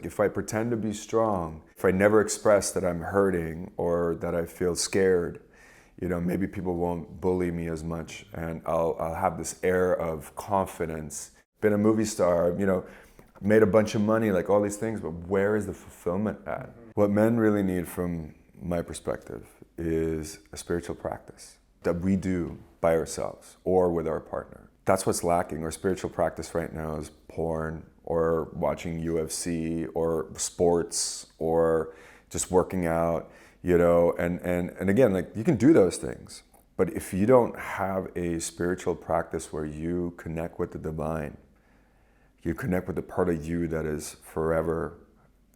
If I pretend to be strong, if I never express that I'm hurting or that I feel scared, maybe people won't bully me as much, and I'll have this air of confidence. Been a movie star, made a bunch of money, like all these things, but where is the fulfillment at? What men really need, from my perspective, is a spiritual practice that we do by ourselves or with our partner. That's what's lacking. Our spiritual practice right now is porn or watching UFC or sports or just working out, and again, like, you can do those things, but if you don't have a spiritual practice where you connect with the divine, you connect with the part of you that is forever,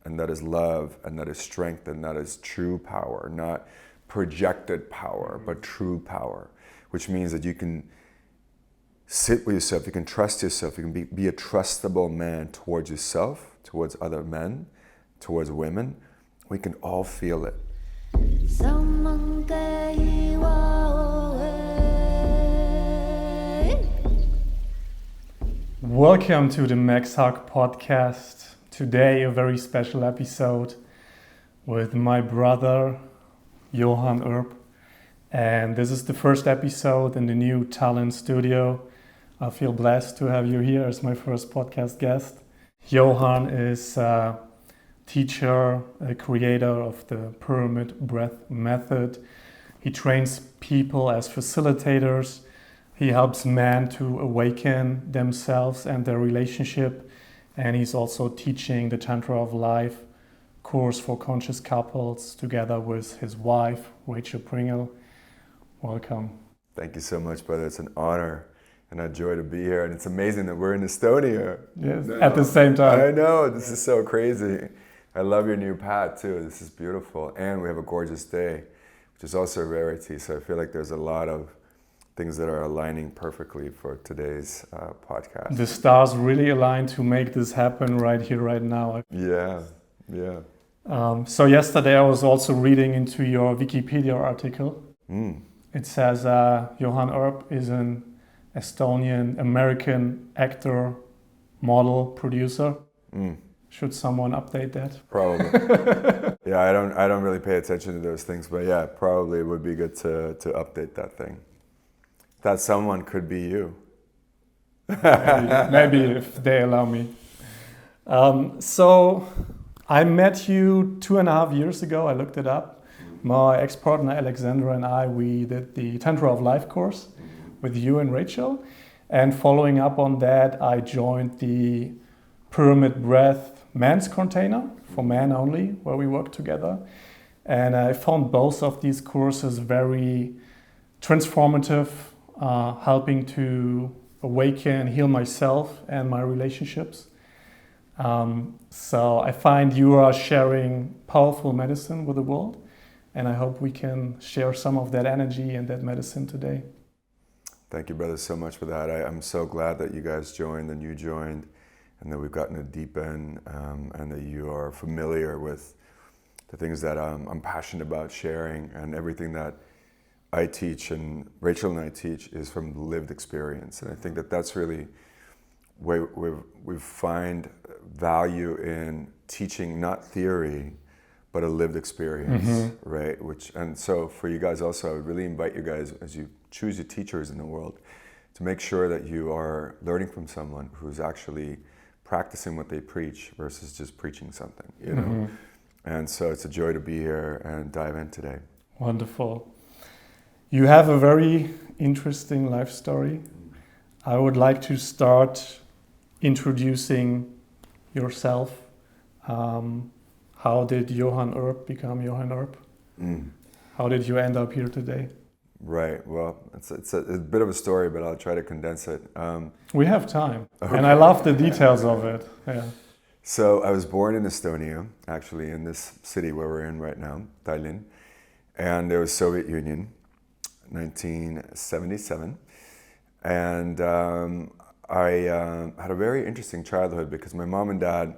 and that is love, and that is strength, and that is true power, not projected power, but true power, which means that you can sit with yourself, you can trust yourself, you can be a trustable man towards yourself, towards other men, towards women. We can all feel it. Welcome to the Max Hug podcast. Today a very special episode with my brother Johann Urb, and this is the first episode in the new talent studio. I feel blessed to have you here as my first podcast guest. Johann is a teacher, a creator of the Pyramid Breath method. He trains people as facilitators. He helps men to awaken themselves and their relationship. And he's also teaching the Tantra of Life course for conscious couples together with his wife, Rachel Pringle. Welcome. Thank you so much, brother. It's an honor and a joy to be here. And it's amazing that we're in Estonia. Yes, at the same time. I know, this is so crazy. I love your new pad too. This is beautiful. And we have a gorgeous day, which is also a rarity. So I feel like there's a lot of things that are aligning perfectly for today's podcast. The stars really align to make this happen right here, right now. Yeah. So yesterday I was also reading into your Wikipedia article. It says Johann Urb is an Estonian American actor, model, producer. Should someone update that? Probably. Yeah, I don't really pay attention to those things, but yeah, probably it would be good to update that thing. That someone could be you. Maybe if they allow me. So I met you 2.5 years ago. I looked it up. My ex-partner Alexandra and I, we did the Tantra of Life course with you and Rachel. And following up on that, I joined the Pyramid Breath men's container for men only, where we work together. And I found both of these courses very transformative, helping to awaken, heal myself and my relationships. So I find you are sharing powerful medicine with the world, and I hope we can share some of that energy and that medicine today. Thank you, brother, so much for that. I'm so glad that you guys joined and you joined, and that we've gotten to deepen, and that you are familiar with the things that I'm passionate about sharing, and everything that I teach and Rachel and I teach is from lived experience. And I think that that's really where we find value in teaching, not theory, but a lived experience, right? And so for you guys also, I would really invite you guys, as you choose your teachers in the world, to make sure that you are learning from someone who's actually practicing what they preach versus just preaching something, know? And so it's a joy to be here and dive in today. Wonderful. You have a very interesting life story. I would like to start introducing yourself. How did Johann Urb become Johann Urb? How did you end up here today? Right. Well, it's a bit of a story, but I'll try to condense it. We have time, and I love the details of it. Yeah. So I was born in Estonia, actually, in this city where we're in right now, Tallinn, and there was Soviet Union, 1977, and I had a very interesting childhood because my mom and dad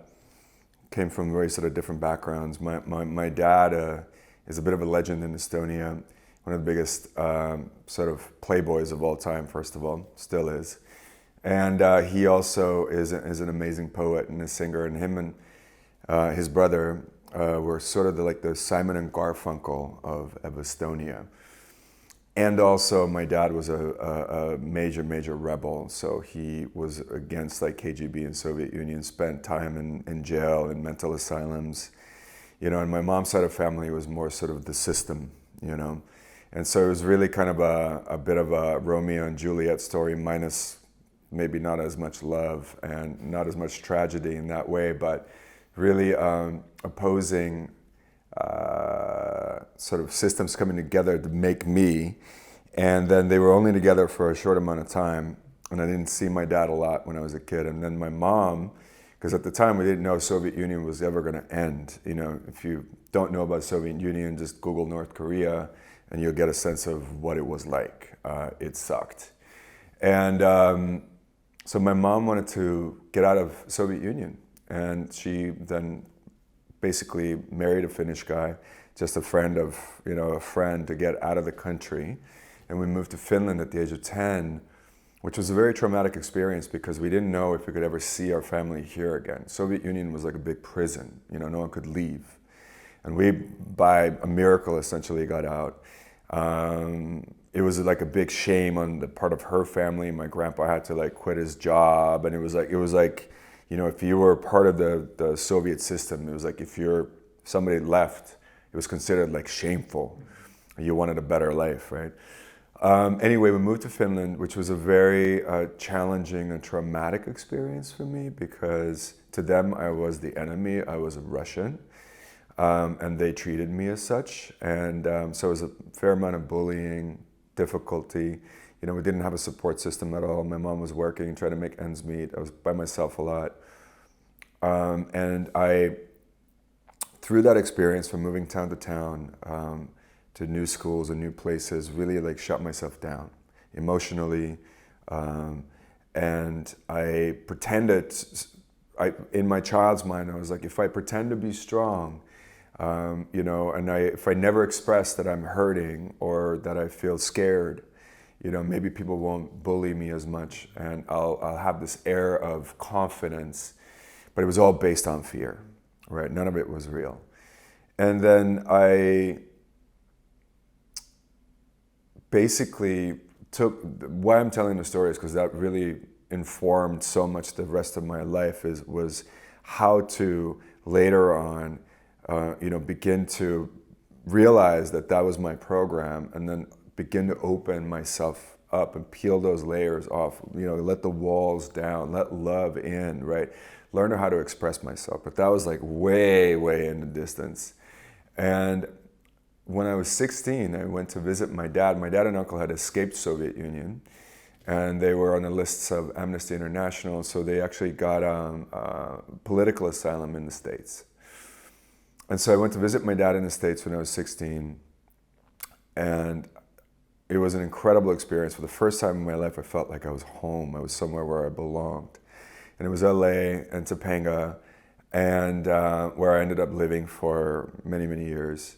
came from very sort of different backgrounds. My dad is a bit of a legend in Estonia, one of the biggest sort of playboys of all time, first of all, still is. And he also is an amazing poet and a singer, and him and his brother, were sort of like the Simon and Garfunkel of Estonia. And also my dad was a major rebel. So he was against like KGB and Soviet Union, spent time in jail and mental asylums, and my mom's side of family was more sort of the system, And so it was really kind of a bit of a Romeo and Juliet story, minus maybe not as much love and not as much tragedy in that way, but really opposing sort of systems coming together to make me. And then they were only together for a short amount of time. And I didn't see my dad a lot when I was a kid. And then my mom, because at the time we didn't know Soviet Union was ever going to end. If you don't know about Soviet Union, just Google North Korea and you'll get a sense of what it was like. It sucked. And so my mom wanted to get out of Soviet Union. And she then basically married a Finnish guy, just a friend of, a friend to get out of the country. And we moved to Finland at the age of 10, which was a very traumatic experience because we didn't know if we could ever see our family here again. Soviet Union was like a big prison, no one could leave. And we, by a miracle, essentially got out. It was like a big shame on the part of her family. My grandpa had to like quit his job. And it was like, if you were part of the Soviet system, it was like if somebody left, it was considered like shameful. You wanted a better life, right? Anyway, we moved to Finland, which was a very challenging and traumatic experience for me because to them I was the enemy. I was a Russian, and they treated me as such. And so it was a fair amount of bullying, difficulty. We didn't have a support system at all. My mom was working, trying to make ends meet. I was by myself a lot. And through that experience from moving town to town, to new schools and new places, really like shut myself down emotionally. And I pretended, in my child's mind, I was like, if I pretend to be strong, if I never express that I'm hurting or that I feel scared, maybe people won't bully me as much and I'll have this air of confidence, but it was all based on fear, right? None of it was real. And then I basically why I'm telling the story is because that really informed so much the rest of my life was how to later on, begin to realize that was my program and then begin to open myself up and peel those layers off, let the walls down, let love in, right? Learn how to express myself. But that was like way in the distance. And when I was 16, I went to visit my dad. My dad and uncle had escaped Soviet Union, and they were on the lists of Amnesty International, so they actually got political asylum in the States. And so I went to visit my dad in the States when I was 16, and it was an incredible experience. For the first time in my life, I felt like I was home. I was somewhere where I belonged. And it was LA and Topanga, and where I ended up living for many years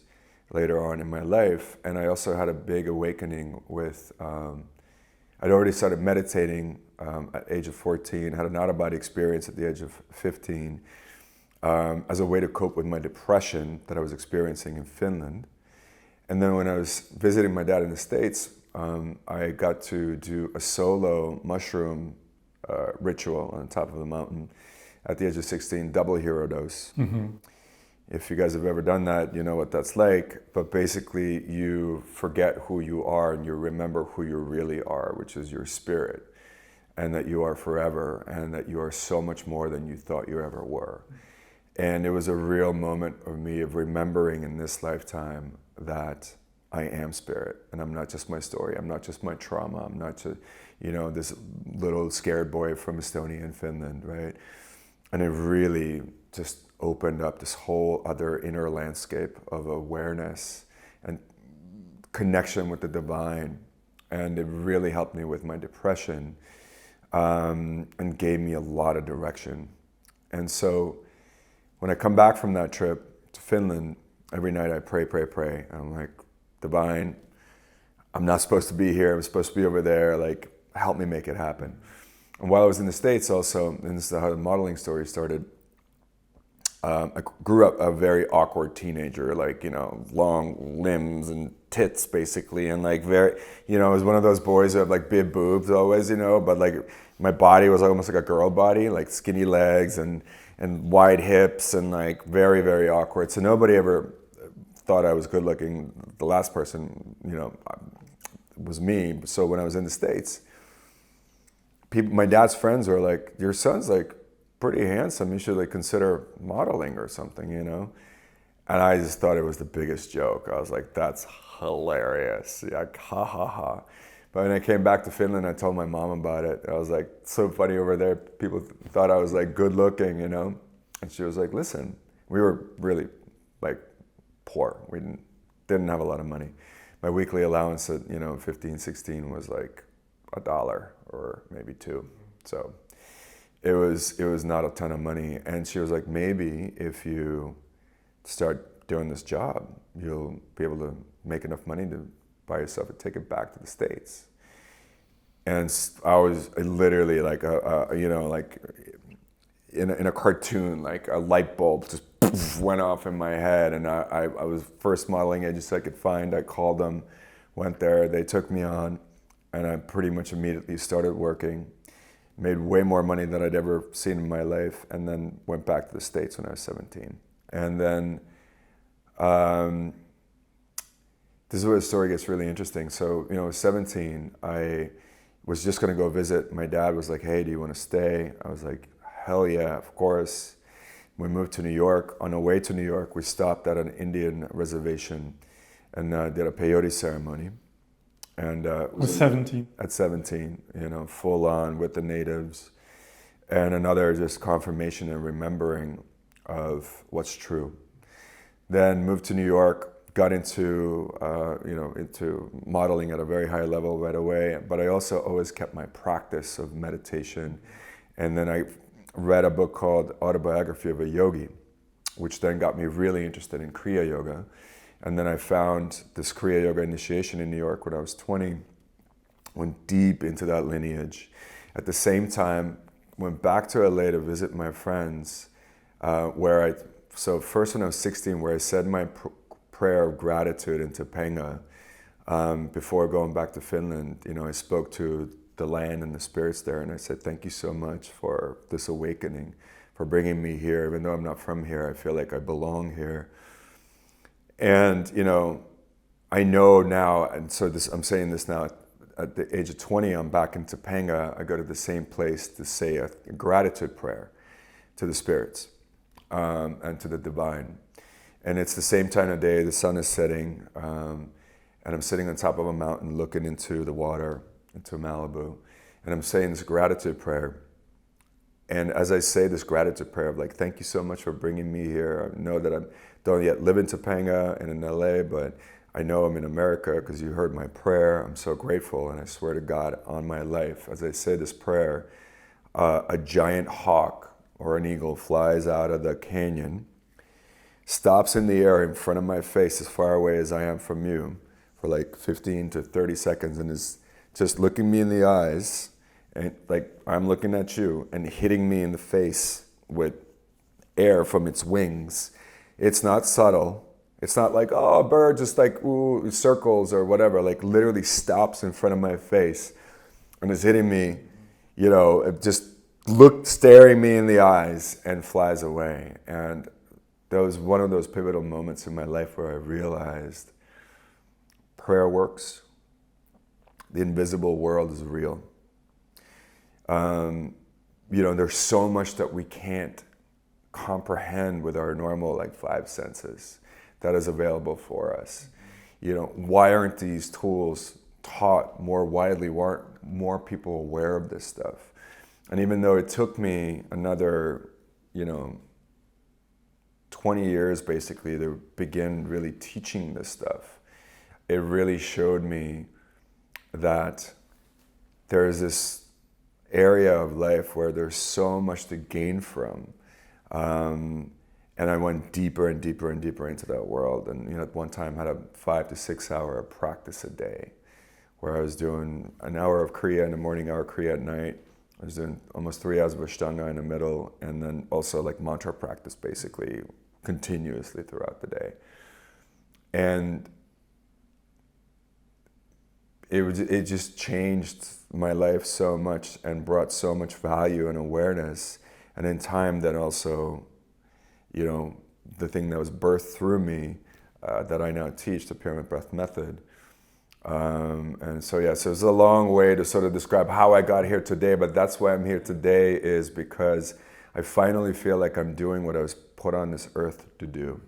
later on in my life. And I also had a big awakening with, I'd already started meditating at the age of 14, had an out-of-body experience at the age of 15 as a way to cope with my depression that I was experiencing in Finland. And then when I was visiting my dad in the States, I got to do a solo mushroom ritual on top of the mountain at the age of 16, double hero dose. Mm-hmm. If you guys have ever done that, you know what that's like. But basically, you forget who you are and you remember who you really are, which is your spirit, and that you are forever, and that you are so much more than you thought you ever were. And it was a real moment of me of remembering in this lifetime that I am spirit, and I'm not just my story. I'm not just my trauma. I'm not just, this little scared boy from Estonia and Finland, right? And it really just opened up this whole other inner landscape of awareness and connection with the divine. And it really helped me with my depression and gave me a lot of direction. And so when I come back from that trip to Finland, every night I pray. And I'm like, divine, I'm not supposed to be here. I'm supposed to be over there. Like, help me make it happen. And while I was in the States also, and this is how the modeling story started, I grew up a very awkward teenager, like, long limbs and tits basically. And like I was one of those boys who have like big boobs always, but like my body was almost like a girl body, like skinny legs and wide hips and like very, very awkward. So nobody ever thought I was good looking. The last person, was me. So when I was in the States, my dad's friends were like, your son's like pretty handsome. You should like consider modeling or something, And I just thought it was the biggest joke. I was like, that's hilarious. Like, ha ha ha. But when I came back to Finland, I told my mom about it. I was like, so funny over there. People thought I was like good looking, And she was like, listen, we were really like poor. We didn't have a lot of money. My weekly allowance at 15, 16 was like $1 or maybe $2. So it was not a ton of money. And she was like, maybe if you start doing this job, you'll be able to make enough money to buy yourself a ticket back to the States. And I was literally like like in a cartoon, like a light bulb just went off in my head. And I was first modeling agency I could find. I called them, went there, they took me on, and I pretty much immediately started working. Made way more money than I'd ever seen in my life, and then went back to the States when I was 17. And then this is where the story gets really interesting. So, I was 17. I was just going to go visit. My dad was like, hey, do you want to stay? I was like, hell yeah, of course. We moved to New York. On our way to New York, we stopped at an Indian reservation and did a peyote ceremony. And was 17. At 17, full on with the natives, and another just confirmation and remembering of what's true. Then moved to New York, got into into modeling at a very high level right away. But I also always kept my practice of meditation, and then I read a book called Autobiography of a Yogi, which then got me really interested in Kriya Yoga. And then I found this Kriya Yoga initiation in New York when I was 20, went deep into that lineage. At the same time, went back to LA to visit my friends, so first when I was 16, where I said my prayer of gratitude in Topanga, before going back to Finland, I spoke to the land and the spirits there, and I said, thank you so much for this awakening, for bringing me here. Even though I'm not from here, I feel like I belong here. And, I know now, and so I'm saying this now, at the age of 20, I'm back in Topanga. I go to the same place to say a gratitude prayer to the spirits and to the divine. And it's the same time of day, the sun is setting, and I'm sitting on top of a mountain looking into the water, into Malibu, and I'm saying this gratitude prayer. And as I say this gratitude prayer of like, thank you so much for bringing me here. I know that I don't yet live in Topanga and in LA, but I know I'm in America because you heard my prayer. I'm so grateful, and I swear to God on my life, as I say this prayer, a giant hawk or an eagle flies out of the canyon, stops in the air in front of my face as far away as I am from you for like 15 to 30 seconds and is just looking me in the eyes, and like I'm looking at you, and hitting me in the face with air from its wings. It's not subtle. It's not like, oh, a bird just like, ooh, circles or whatever. Like literally stops in front of my face and is hitting me, it just staring me in the eyes and flies away. And that was one of those pivotal moments in my life where I realized prayer works. The invisible world is real. There's so much that we can't comprehend with our normal like 5 senses that is available for us. Why aren't these tools taught more widely? Why aren't more people aware of this stuff? And even though it took me another, 20 years basically to begin really teaching this stuff, it really showed me that there's this area of life where there's so much to gain from. And I went deeper and deeper and deeper into that world. And at one time had a 5 to 6 hour practice a day, where I was doing an hour of Kriya in the morning, hour of Kriya at night, I was doing almost 3 hours of Ashtanga in the middle, and then also like mantra practice basically continuously throughout the day. And it just changed my life so much and brought so much value and awareness. And in time, that also, you know, the thing that was birthed through me that I now teach, the pyramid breath method. And so, yeah, so it's a long way to sort of describe how I got here today, but that's why I'm here today, is because I finally feel like I'm doing what I was put on this earth to do,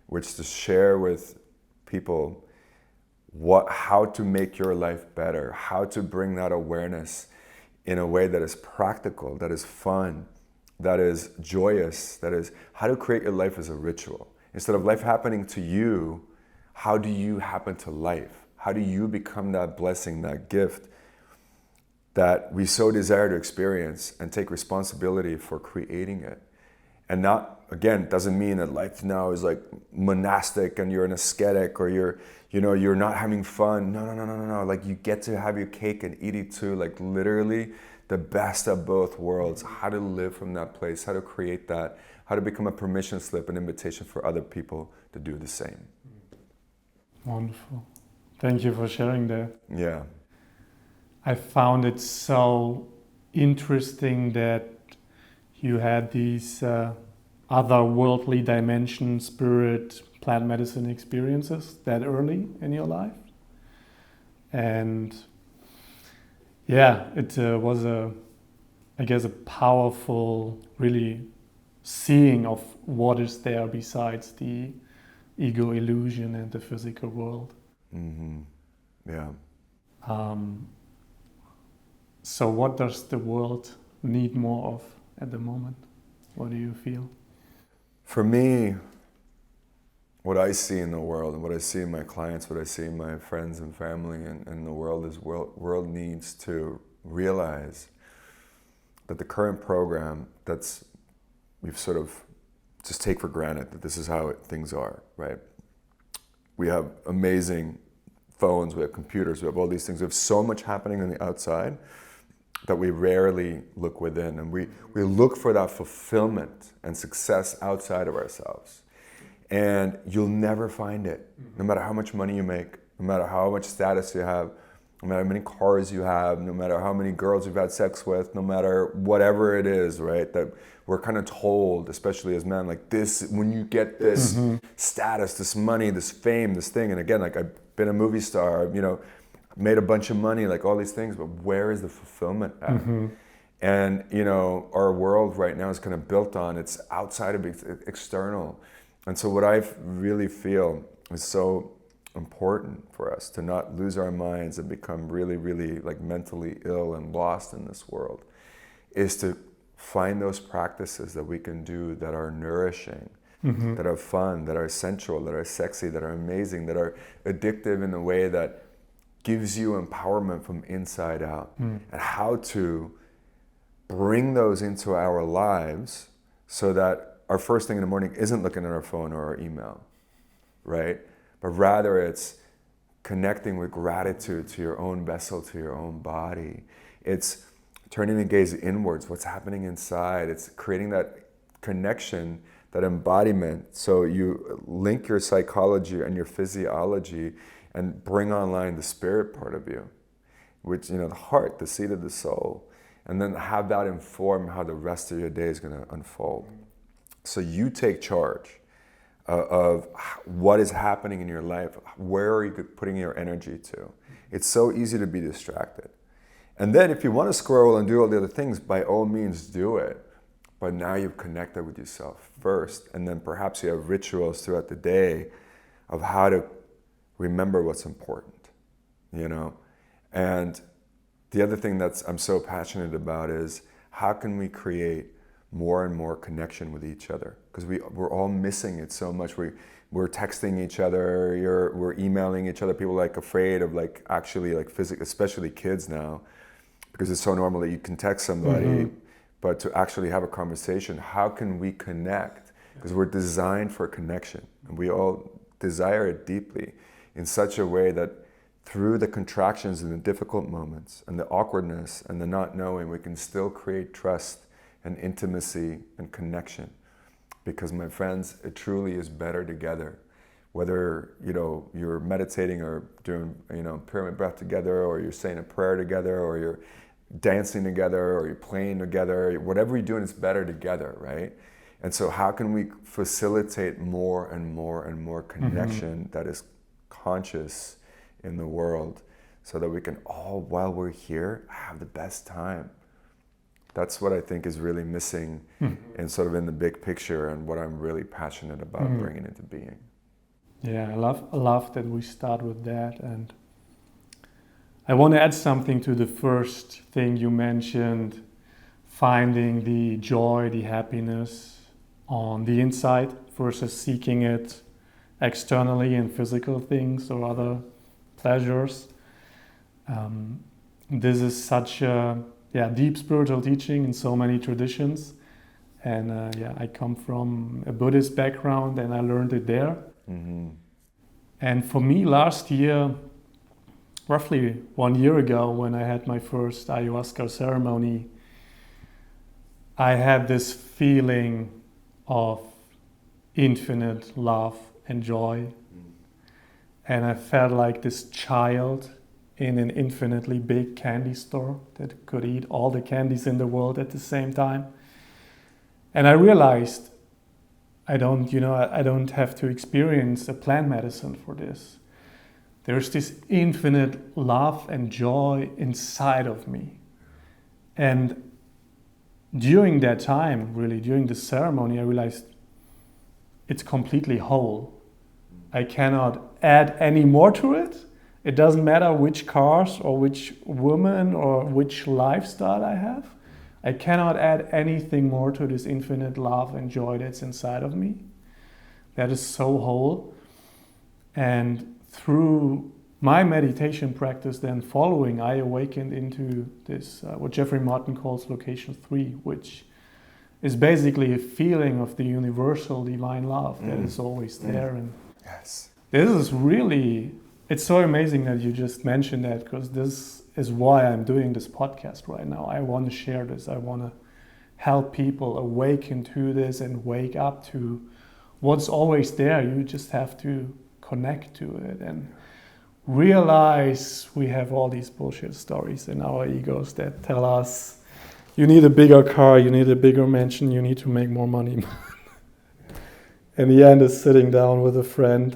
which is to share with people how to make your life better, how to bring that awareness in a way that is practical, that is fun, that is joyous, that is how to create your life as a ritual. Instead of life happening to you, how do you happen to life? How do you become that blessing, that gift that we so desire to experience and take responsibility for creating it? And not, again, doesn't mean that life now is like monastic and you're an ascetic or you're not having fun. No. Like you get to have your cake and eat it too. Like literally the best of both worlds. How to live from that place, how to create that, how to become a permission slip, an invitation for other people to do the same. Wonderful. Thank you for sharing that. Yeah. I found it so interesting that you had these otherworldly dimension, spirit, plant medicine experiences that early in your life. And yeah, it was I guess a powerful, really seeing of what is there besides the ego illusion and the physical world. Mm-hmm. Yeah. So what does the world need more of at the moment? What do you feel? For me, what I see in the world and what I see in my clients, what I see in my friends and family and the world is world needs to realize that the current program we've sort of just take for granted that this is how things are, right? We have amazing phones, we have computers, we have all these things. We have so much happening on the outside that we rarely look within. And we look for that fulfillment and success outside of ourselves. And you'll never find it, no matter how much money you make, no matter how much status you have, no matter how many cars you have, no matter how many girls you've had sex with, no matter whatever it is, right? That we're kind of told, especially as men, like this, when you get this status, this money, this fame, this thing, and again, like I've been a movie star, made a bunch of money, like all these things, but where is the fulfillment at? And, our world right now is kind of built on, it's outside of external. And so what I really feel is so important for us to not lose our minds and become really, really like mentally ill and lost in this world, is to find those practices that we can do that are nourishing, that are fun, that are sensual, that are sexy, that are amazing, that are addictive in a way that gives you empowerment from inside out. And how to bring those into our lives so that our first thing in the morning isn't looking at our phone or our email, right? But rather it's connecting with gratitude to your own vessel, to your own body. It's turning the gaze inwards, what's happening inside. It's creating that connection, that embodiment. So you link your psychology and your physiology and bring online the spirit part of you, which, the heart, the seat of the soul, and then have that inform how the rest of your day is going to unfold. So you take charge of what is happening in your life. Where are you putting your energy to? It's so easy to be distracted. And then if you want to scroll and do all the other things, by all means do it. But now you've connected with yourself first, and then perhaps you have rituals throughout the day of how to remember what's important, And the other thing I'm so passionate about is how can we create more and more connection with each other? Because we're all missing it so much. We're texting each other, we're emailing each other. People are afraid of actually physically, especially kids now, because it's so normal that you can text somebody, but to actually have a conversation, how can we connect? Because we're designed for connection, and we all desire it deeply in such a way that through the contractions and the difficult moments and the awkwardness and the not knowing, we can still create trust and intimacy and connection. Because my friends, it truly is better together. Whether, you're meditating or doing, pyramid breath together, or you're saying a prayer together, or you're dancing together, or you're playing together, whatever you're doing, it's better together, right? And so how can we facilitate more and more and more connection that is conscious in the world, so that we can all, while we're here, have the best time? That's what I think is really missing and sort of in the big picture, and what I'm really passionate about bringing into being. Yeah, I love that we start with that. And I want to add something to the first thing you mentioned, finding the joy, the happiness on the inside versus seeking it externally in physical things or other pleasures. This is such a deep spiritual teaching in so many traditions. And I come from a Buddhist background, and I learned it there. Mm-hmm. And for me, last year, roughly 1 year ago, when I had my first ayahuasca ceremony, I had this feeling of infinite love and joy. And I felt like this child in an infinitely big candy store that could eat all the candies in the world at the same time. And I realized I don't have to experience a plant medicine for this. There's this infinite love and joy inside of me. And during that time, really, during the ceremony, I realized it's completely whole. I cannot add any more to it. It doesn't matter which cars or which woman or which lifestyle I have. I cannot add anything more to this infinite love and joy that's inside of me. That is so whole. And through my meditation practice then following, I awakened into this, what Jeffrey Martin calls location 3, which is basically a feeling of the universal divine love that is always there. And yes, this is really, it's so amazing that you just mentioned that, because this is why I'm doing this podcast right now. I want to share this. I want to help people awaken to this and wake up to what's always there. You just have to connect to it and realize we have all these bullshit stories in our egos that tell us you need a bigger car, you need a bigger mansion, you need to make more money. In the end, is sitting down with a friend,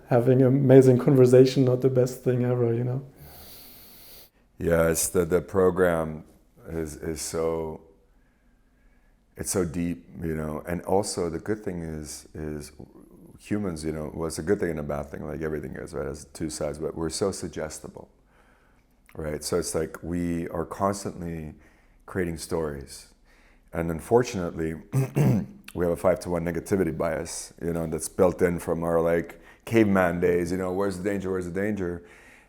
having an amazing conversation, not the best thing ever, Yeah, it's the program is so, it's so deep, and also the good thing is humans, well, it's a good thing and a bad thing, like everything is, right? It has two sides, but we're so suggestible, right? So it's like we are constantly creating stories, and unfortunately, we have a 5-to-1 negativity bias, that's built in from our caveman days. Where's the danger? Where's the danger?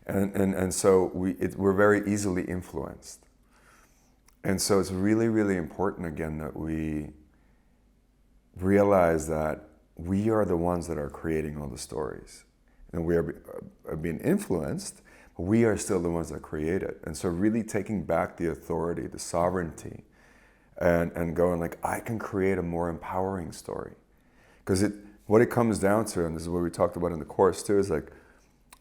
And so we're very easily influenced. And so it's really, really important, again, that we realize that we are the ones that are creating all the stories. And we are being influenced, but we are still the ones that create it. And so really taking back the authority, the sovereignty, and going I can create a more empowering story. Because what it comes down to, and this is what we talked about in the course too, is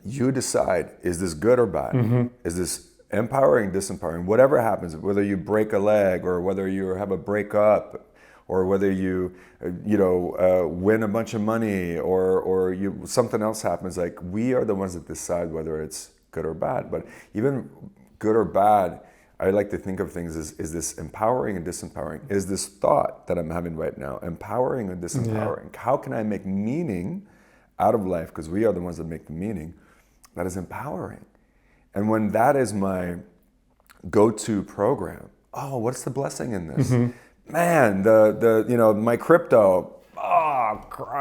you decide, is this good or bad? Mm-hmm. Is this empowering, disempowering? Whatever happens, whether you break a leg or whether you have a breakup or whether you win a bunch of money or something else happens, we are the ones that decide whether it's good or bad. But even good or bad, I like to think of things as, is this empowering and disempowering? Is this thought that I'm having right now empowering or disempowering? Yeah. How can I make meaning out of life? Because we are the ones that make the meaning that is empowering. And when that is my go-to program, what's the blessing in this? Mm-hmm. Man, my crypto,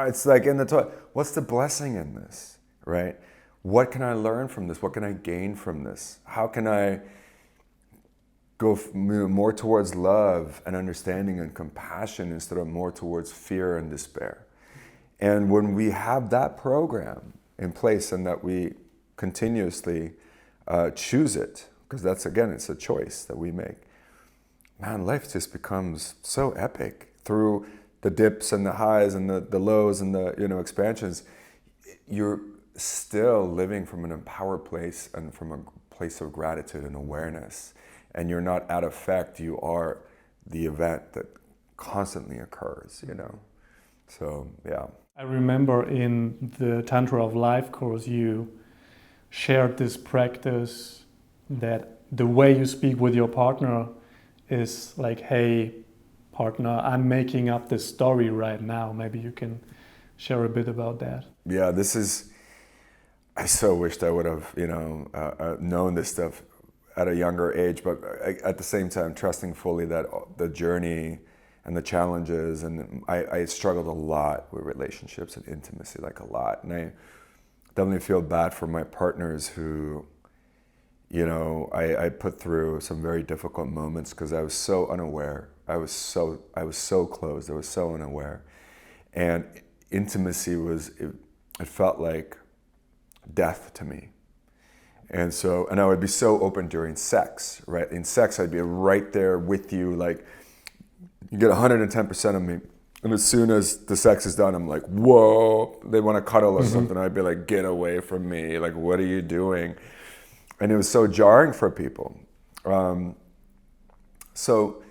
it's in the toilet. What's the blessing in this, right? What can I learn from this? What can I gain from this? How can I go more towards love and understanding and compassion instead of more towards fear and despair? And when we have that program in place and that we continuously choose it, because that's, again, it's a choice that we make, man, life just becomes so epic through the dips and the highs and the lows and the, expansions. You're still living from an empowered place and from a place of gratitude and awareness. And you're not at effect, you are the event that constantly occurs, So, yeah. I remember in the Tantra of Life course, you shared this practice that the way you speak with your partner is like, hey, partner, I'm making up this story right now. Maybe you can share a bit about that. Yeah, I so wished I would have, known this stuff at a younger age, but at the same time, trusting fully that the journey and the challenges, and I struggled a lot with relationships and intimacy, like a lot. And I definitely feel bad for my partners who, I put through some very difficult moments because I was so unaware. I was so closed. I was so unaware. And intimacy it felt like death to me. And I would be so open during sex, right? In sex, I'd be right there with you, like, you get 110% of me. And as soon as the sex is done, I'm like, whoa, they want to cuddle or something. I'd be like, get away from me. Like, what are you doing? And it was so jarring for people. So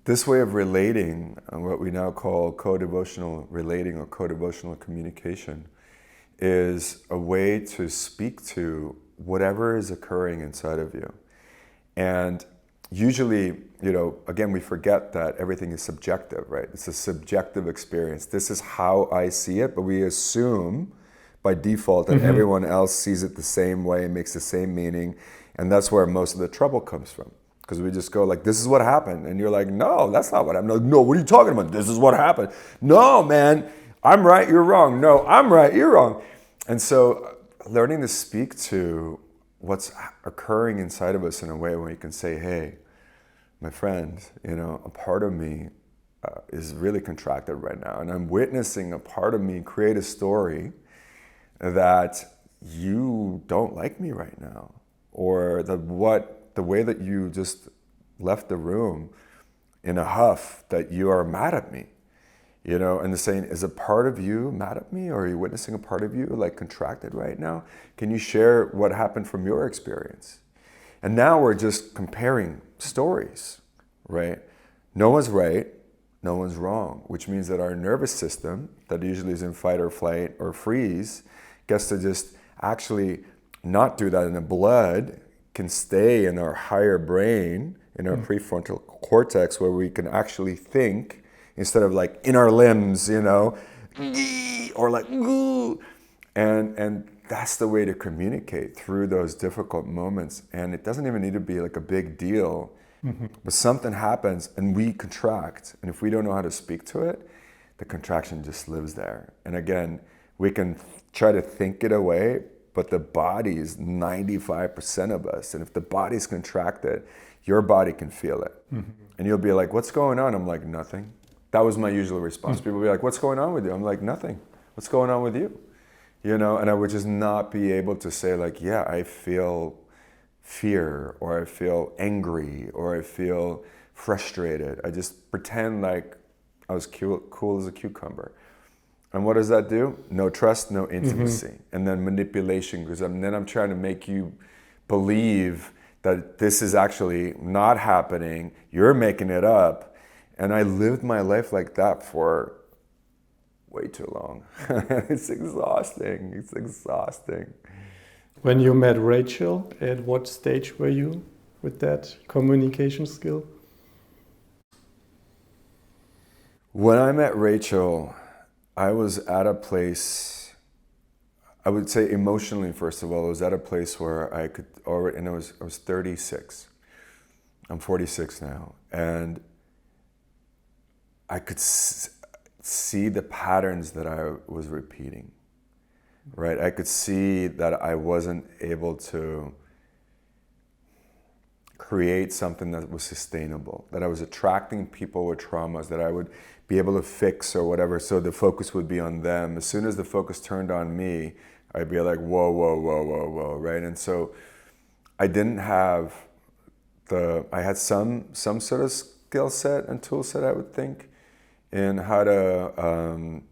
this way of relating, what we now call co-devotional relating or co-devotional communication, is a way to speak to whatever is occurring inside of you. And usually, again, we forget that everything is subjective, right? It's a subjective experience. This is how I see it, but we assume by default that everyone else sees it the same way and makes the same meaning. And that's where most of the trouble comes from. Because we just go like, this is what happened. And you're like, no, that's not what happened. Like, no, what are you talking about? This is what happened. No, man, I'm right, you're wrong. No, I'm right, you're wrong. And so learning to speak to what's occurring inside of us in a way where you can say, hey, my friend, a part of me is really contracted right now. And I'm witnessing a part of me create a story that you don't like me right now. Or the way that you just left the room in a huff, that you are mad at me. And the saying, is a part of you mad at me? Or are you witnessing a part of you like contracted right now? Can you share what happened from your experience? And now we're just comparing stories, right? No one's right, no one's wrong, which means that our nervous system, that usually is in fight or flight or freeze, gets to just actually not do that. And the blood can stay in our higher brain, in our prefrontal cortex, where we can actually think, instead of like in our limbs, or like, and that's the way to communicate through those difficult moments. And it doesn't even need to be like a big deal, but something happens and we contract. And if we don't know how to speak to it, the contraction just lives there. And again, we can try to think it away, but the body is 95% of us. And if the body's contracted, your body can feel it. And you'll be like, what's going on? I'm like, nothing. That was my usual response. People will be like, what's going on with you? I'm like, nothing. What's going on with you? And I would just not be able to say like, yeah, I feel fear, or I feel angry, or I feel frustrated. I just pretend like I was cool as a cucumber. And what does that do? No trust, no intimacy. And then manipulation, because then I'm trying to make you believe that this is actually not happening. You're making it up. And I lived my life like that for way too long. It's exhausting. It's exhausting. When you met Rachel, at what stage were you with that communication skill? When I met Rachel, I was at a place, I would say emotionally, first of all, I was at a place where I could already, and I was 36. I'm 46 now. And I could see the patterns that I was repeating, right? I could see that I wasn't able to create something that was sustainable, that I was attracting people with traumas that I would be able to fix or whatever, so the focus would be on them. As soon as the focus turned on me, I'd be like, whoa, whoa, whoa, whoa, whoa, right? And so I didn't have I had some sort of skill set and tool set, I would think, in how to,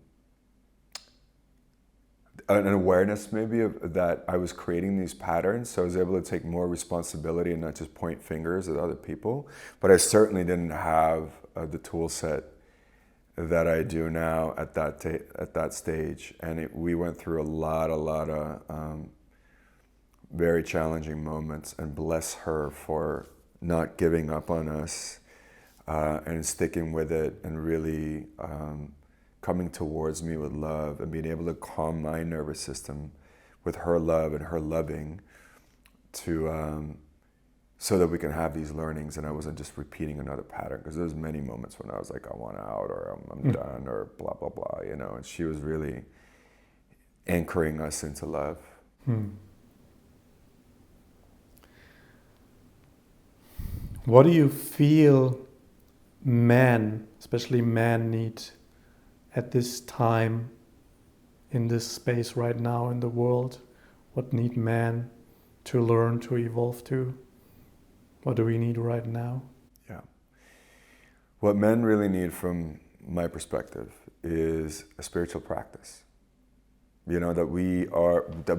an awareness maybe of that I was creating these patterns. So I was able to take more responsibility and not just point fingers at other people. But I certainly didn't have the tool set that I do now at that stage. And we went through a lot of very challenging moments, and bless her for not giving up on us and sticking with it, and really coming towards me with love, and being able to calm my nervous system with her love and her loving, to so that we can have these learnings, and I wasn't just repeating another pattern. Because there's many moments when I was like, I want out, or I'm done, or blah blah blah, and she was really anchoring us into love. What do you feel men, especially men, need at this time, in this space right now in the world? What need men to learn, to evolve to? What do we need right now? Yeah. What men really need, from my perspective, is a spiritual practice. That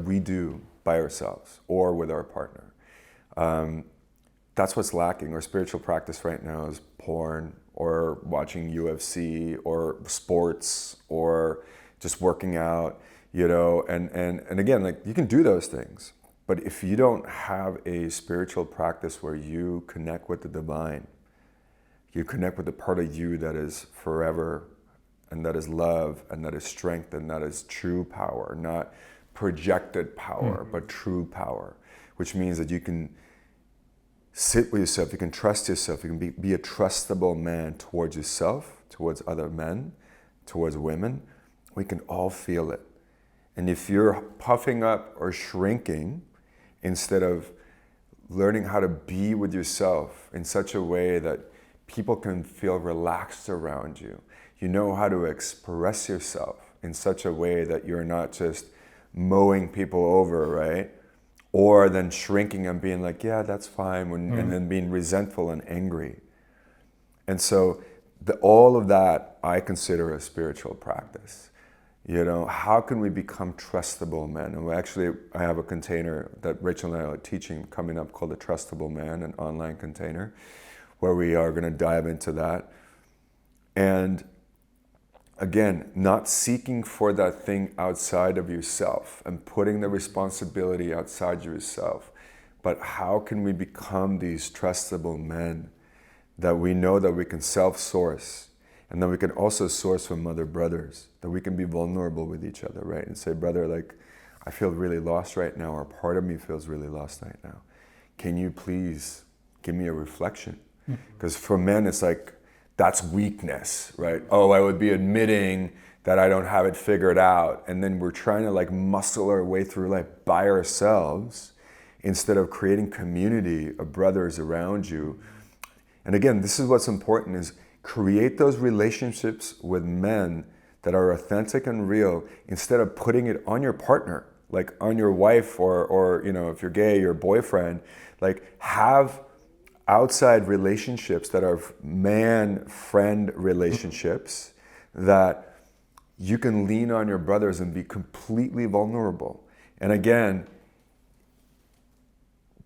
we do by ourselves or with our partner. That's what's lacking. Our spiritual practice right now is porn, or watching UFC, or sports, or just working out, and again, like, you can do those things, but if you don't have a spiritual practice where you connect with the divine, you connect with the part of you that is forever, and that is love, and that is strength, and that is true power, not projected power, but true power, which means that you can sit with yourself, you can trust yourself, you can be a trustable man towards yourself, towards other men, towards women. We can all feel it. And if you're puffing up or shrinking, instead of learning how to be with yourself in such a way that people can feel relaxed around you, you know how to express yourself in such a way that you're not just mowing people over, right? Or then shrinking and being like, yeah, that's fine, and then being resentful and angry. And so all of that I consider a spiritual practice. How can we become trustable men? And I have a container that Rachel and I are teaching coming up called the Trustable Man, an online container, where we are going to dive into that. And again, not seeking for that thing outside of yourself and putting the responsibility outside yourself, but how can we become these trustable men that we know that we can self-source, and then we can also source from other brothers, that we can be vulnerable with each other, right? And say, brother, like, I feel really lost right now, or part of me feels really lost right now. Can you please give me a reflection? Because for men, it's like, that's weakness, right? Oh, I would be admitting that I don't have it figured out. And then we're trying to like muscle our way through life by ourselves, instead of creating community of brothers around you. And again, this is what's important, is create those relationships with men that are authentic and real, instead of putting it on your partner, like on your wife, or if you're gay, your boyfriend. Like, have outside relationships that are man-friend relationships, that you can lean on your brothers and be completely vulnerable. And again,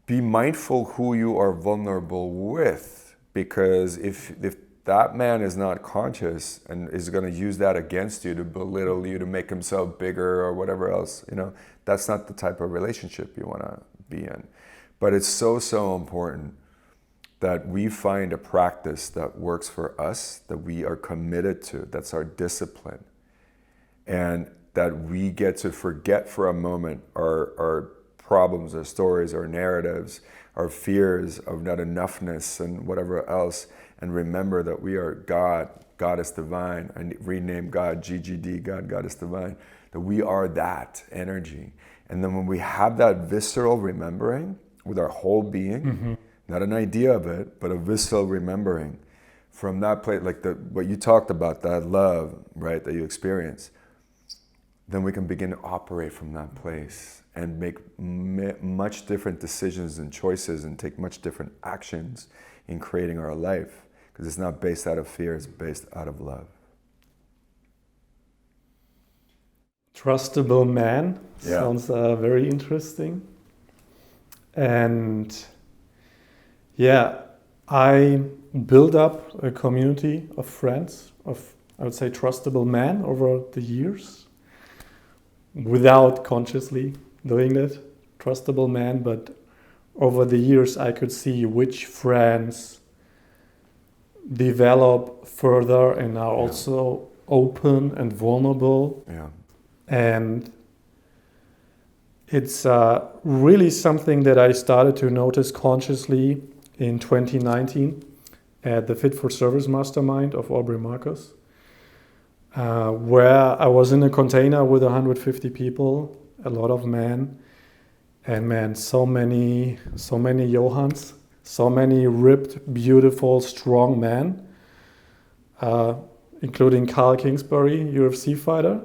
be mindful who you are vulnerable with, because if that man is not conscious and is going to use that against you, to belittle you, to make himself bigger or whatever else, that's not the type of relationship you want to be in. But it's so important that we find a practice that works for us, that we are committed to, that's our discipline, and that we get to forget for a moment our problems, our stories, our narratives, our fears of not enoughness and whatever else, and remember that we are God, Goddess Divine. I rename God GGD, God, Goddess Divine, that we are that energy. And then when we have that visceral remembering with our whole being, not an idea of it, but a visceral remembering from that place, like what you talked about, that love, right, that you experience. then we can begin to operate from that place and make much different decisions and choices and take much different actions in creating our life, because it's not based out of fear, it's based out of love. Trustable Man sounds very interesting. And yeah, I built up a community of friends, of, I would say, trustable men over the years, without consciously doing that, trustable man. But over the years, I could see which friends develop further and are also open and vulnerable. Yeah. And it's really something that I started to notice consciously in 2019 at the Fit for Service Mastermind of Aubrey Marcus, where I was in a container with 150 people, a lot of men, and man, so many Johanns, so many ripped, beautiful, strong men, including Carl Kingsbury, UFC fighter.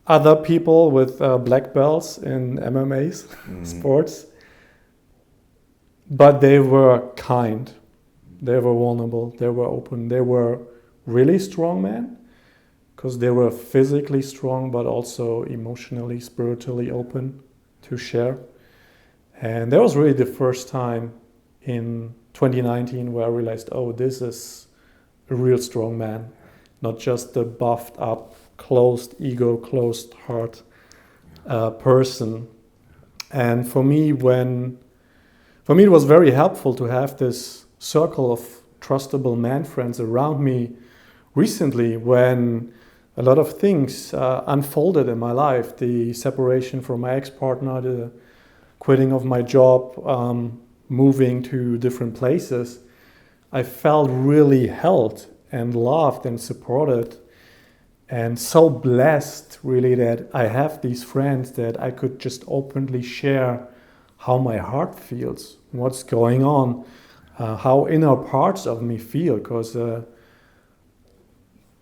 Other people with black belts in MMA's sports, but they were kind, they were vulnerable, they were open, they were really strong men, because they were physically strong, but also emotionally, spiritually open to share. And that was really the first time in 2019 where I realized, oh, this is a real strong man, not just the buffed up, closed ego, closed heart person. And for me, it was very helpful to have this circle of trustable man friends around me recently, when a lot of things unfolded in my life. The separation from my ex-partner, the quitting of my job, moving to different places. I felt really held and loved and supported, and so blessed really that I have these friends that I could just openly share how my heart feels, what's going on, how inner parts of me feel, because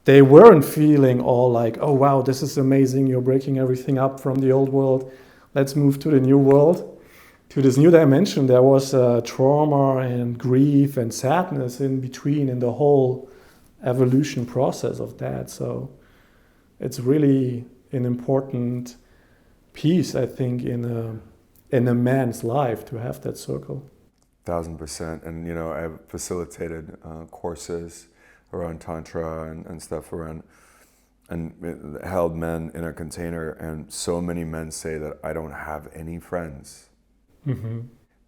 they weren't feeling all like, oh wow, this is amazing, you're breaking everything up from the old world, let's move to the new world, to this new dimension. There was trauma and grief and sadness in between in the whole evolution process of that. So it's really an important piece, I think, in a man's life to have that circle. 1000%. And you know, I've facilitated courses around Tantra and stuff around, and held men in a container, and so many men say that I don't have any friends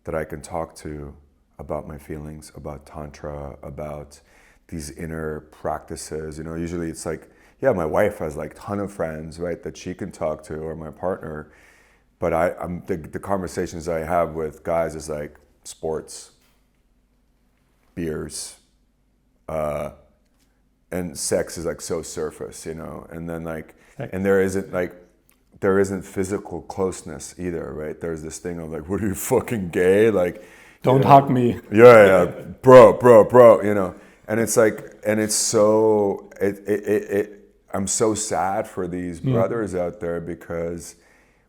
that I can talk to about my feelings, about Tantra, about these inner practices. You know, usually it's like, yeah, my wife has like a ton of friends, right, that she can talk to, or my partner. But the conversations I have with guys is like sports, beers, and sex is like so surface, you know. And then like, and there isn't physical closeness either, right? There's this thing of like, what are you, fucking gay? Like, don't hug me. Yeah, bro, you know. And it's like, and it's so, I'm so sad for these brothers out there, because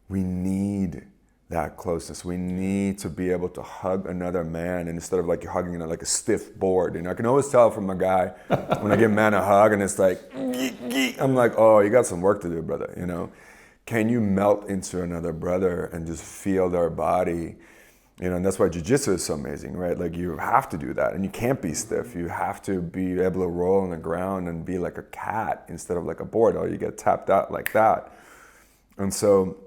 we need that closeness. We need to be able to hug another man, and instead of like hugging like a stiff board. And I can always tell from a guy when I give a man a hug and it's like, I'm like, oh, you got some work to do, brother, you know. Can you melt into another brother and just feel their body? You know, and that's why jiu-jitsu is so amazing, right? Like, you have to do that, and you can't be stiff. You have to be able to roll on the ground and be like a cat instead of like a board. Oh, you get tapped out like that. And so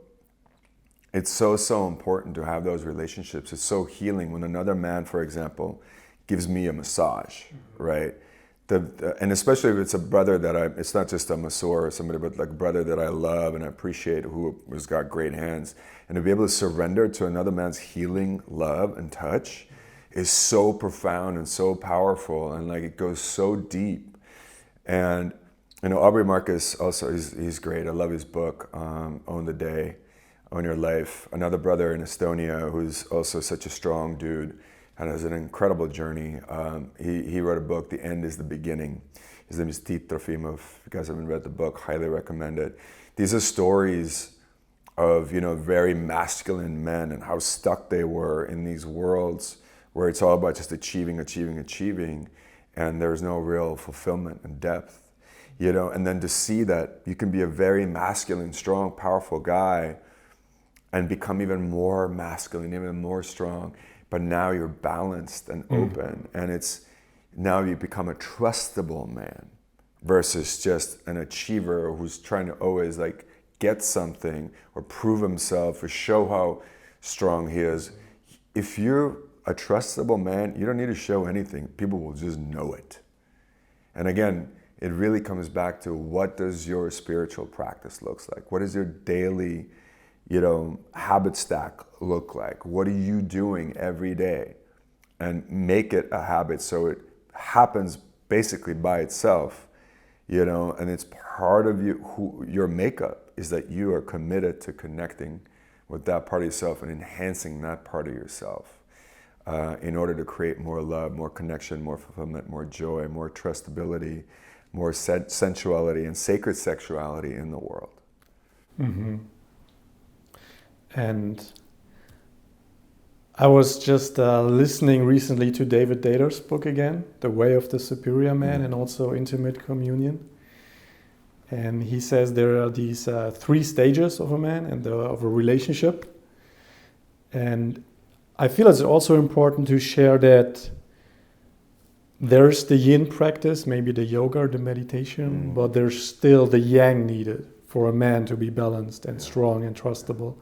it's so important to have those relationships. It's so healing when another man, for example, gives me a massage, right? And especially if it's a brother that it's not just a masseur or somebody, but like a brother that I love and I appreciate, who has got great hands. And to be able to surrender to another man's healing love and touch is so profound and so powerful, and like it goes so deep. And you know, Aubrey Marcus also, he's great. I love his book, Own the Day, Own Your Life. Another brother in Estonia who's also such a strong dude and has an incredible journey. He wrote a book, The End is the Beginning. His name is Trofimov. If you guys haven't read the book, highly recommend it. These are stories of, very masculine men and how stuck they were in these worlds where it's all about just achieving, and there's no real fulfillment and depth, and then to see that you can be a very masculine, strong, powerful guy and become even more masculine, even more strong, but now you're balanced and open, and it's now you become a trustable man versus just an achiever who's trying to always like get something or prove himself or show how strong he is. If you're a trustable man, you don't need to show anything. People will just know it. And again, it really comes back to, what does your spiritual practice looks like? What does your daily, habit stack look like? What are you doing every day? And make it a habit so it happens basically by itself, and it's part of you, your makeup is that you are committed to connecting with that part of yourself and enhancing that part of yourself in order to create more love, more connection, more fulfillment, more joy, more trustability, more sensuality and sacred sexuality in the world. Mm-hmm. And I was just listening recently to David Dater's book again, The Way of the Superior Man, and also Intimate Communion. And he says there are these 3 stages of a man and of a relationship. And I feel it's also important to share that there's the yin practice, maybe the yoga or the meditation, but there's still the yang needed for a man to be balanced and strong and trustable.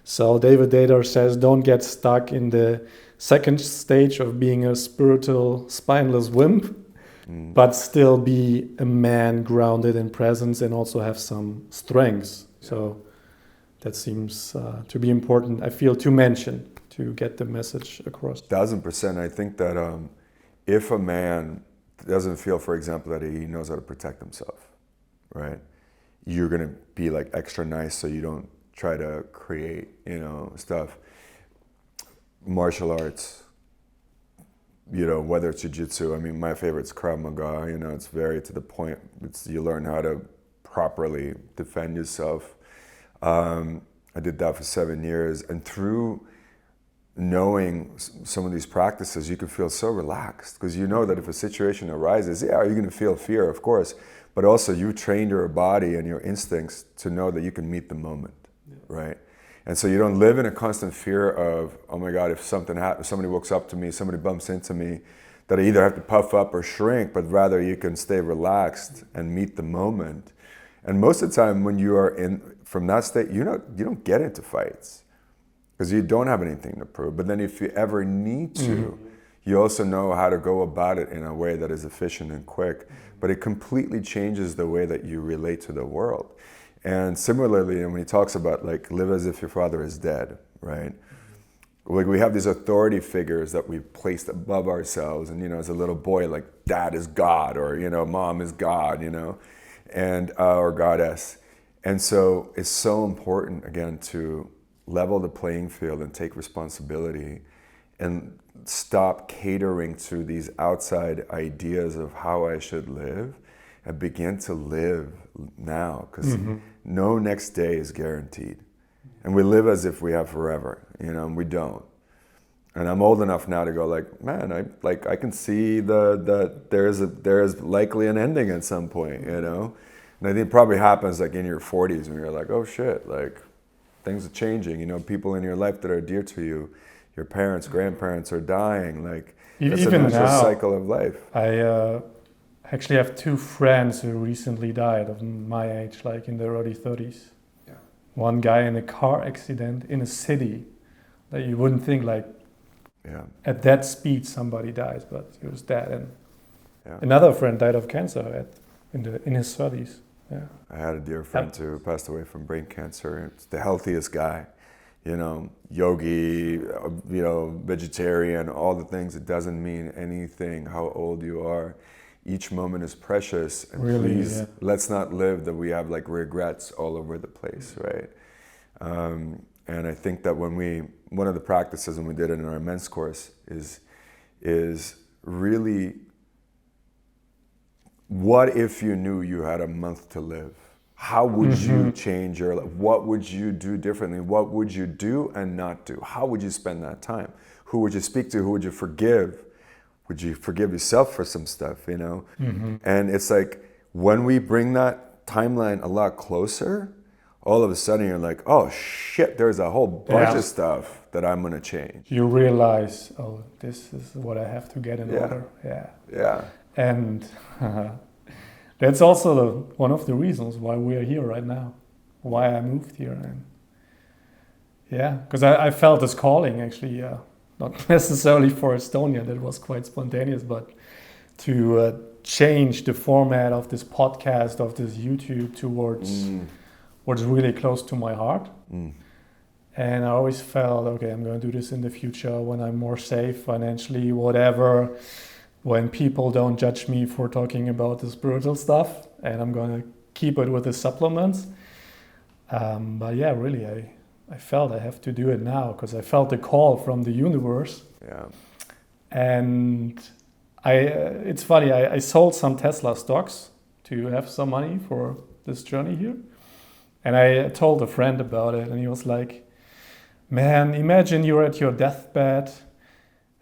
So David Dater says, don't get stuck in the second stage of being a spiritual spineless wimp, but still be a man grounded in presence and also have some strengths. So that seems to be important, I feel, to mention, to get the message across. 1000%. I think that if a man doesn't feel, for example, that he knows how to protect himself, right? You're going to be like extra nice so you don't try to create, stuff. Martial arts, whether it's jiu-jitsu. I mean, my favorite's Krav Maga. It's very to the point. You learn how to properly defend yourself. I did that for 7 years, and through knowing some of these practices, you can feel so relaxed because you know that if a situation arises, you're going to feel fear, of course, but also you trained your body and your instincts to know that you can meet the moment, right? And so you don't live in a constant fear of, oh my God, if something happens, somebody walks up to me, somebody bumps into me, that I either have to puff up or shrink, but rather you can stay relaxed and meet the moment. And most of the time when you are from that state, you don't get into fights because you don't have anything to prove. But then if you ever need to, you also know how to go about it in a way that is efficient and quick. But it completely changes the way that you relate to the world. And similarly, when he talks about like live as if your father is dead, right? Like we have these authority figures that we've placed above ourselves, and as a little boy, like dad is God, or mom is God, and or goddess. And so it's so important again to level the playing field and take responsibility and stop catering to these outside ideas of how I should live and begin to live now, because no next day is guaranteed. And we live as if we have forever, and we don't. And I'm old enough now to go like, man, I can see that there's likely an ending at some point, And I think it probably happens like in your 40s when you're like, oh shit, like things are changing, people in your life that are dear to you, your parents, grandparents are dying, like that's a natural cycle of life. I actually have 2 friends who recently died of my age, like in their early 30s. Yeah. One guy in a car accident in a city that you wouldn't think like at that speed somebody dies, but he was dead. And another friend died of cancer in his 30s. Yeah. I had a dear friend who passed away from brain cancer. It's the healthiest guy, yogi, vegetarian, all the things. It doesn't mean anything how old you are. Each moment is precious, and please, let's not live that we have like regrets all over the place, right? And I think that one of the practices, and we did it in our men's course, is really what if you knew you had a month to live? How would you change your life? What would you do differently? What would you do and not do? How would you spend that time? Who would you speak to? Who would you forgive? Would you forgive yourself for some stuff, you know? And it's like, when we bring that timeline a lot closer, all of a sudden you're like, oh shit, there's a whole bunch of stuff that I'm gonna change. You realize, oh, this is what I have to get in order. Yeah. And that's also one of the reasons why we are here right now, why I moved here. And because I felt this calling actually, not necessarily for Estonia, that was quite spontaneous, but to change the format of this podcast, of this YouTube towards what's really close to my heart. And I always felt, okay, I'm going to do this in the future when I'm more safe financially, whatever, when people don't judge me for talking about the spiritual stuff, and I'm going to keep it with the supplements. But yeah, really, I felt I have to do it now because I felt the call from the universe. Yeah. And it's funny, I sold some Tesla stocks to have some money for this journey here. And I told a friend about it, and he was like, man, imagine you're at your deathbed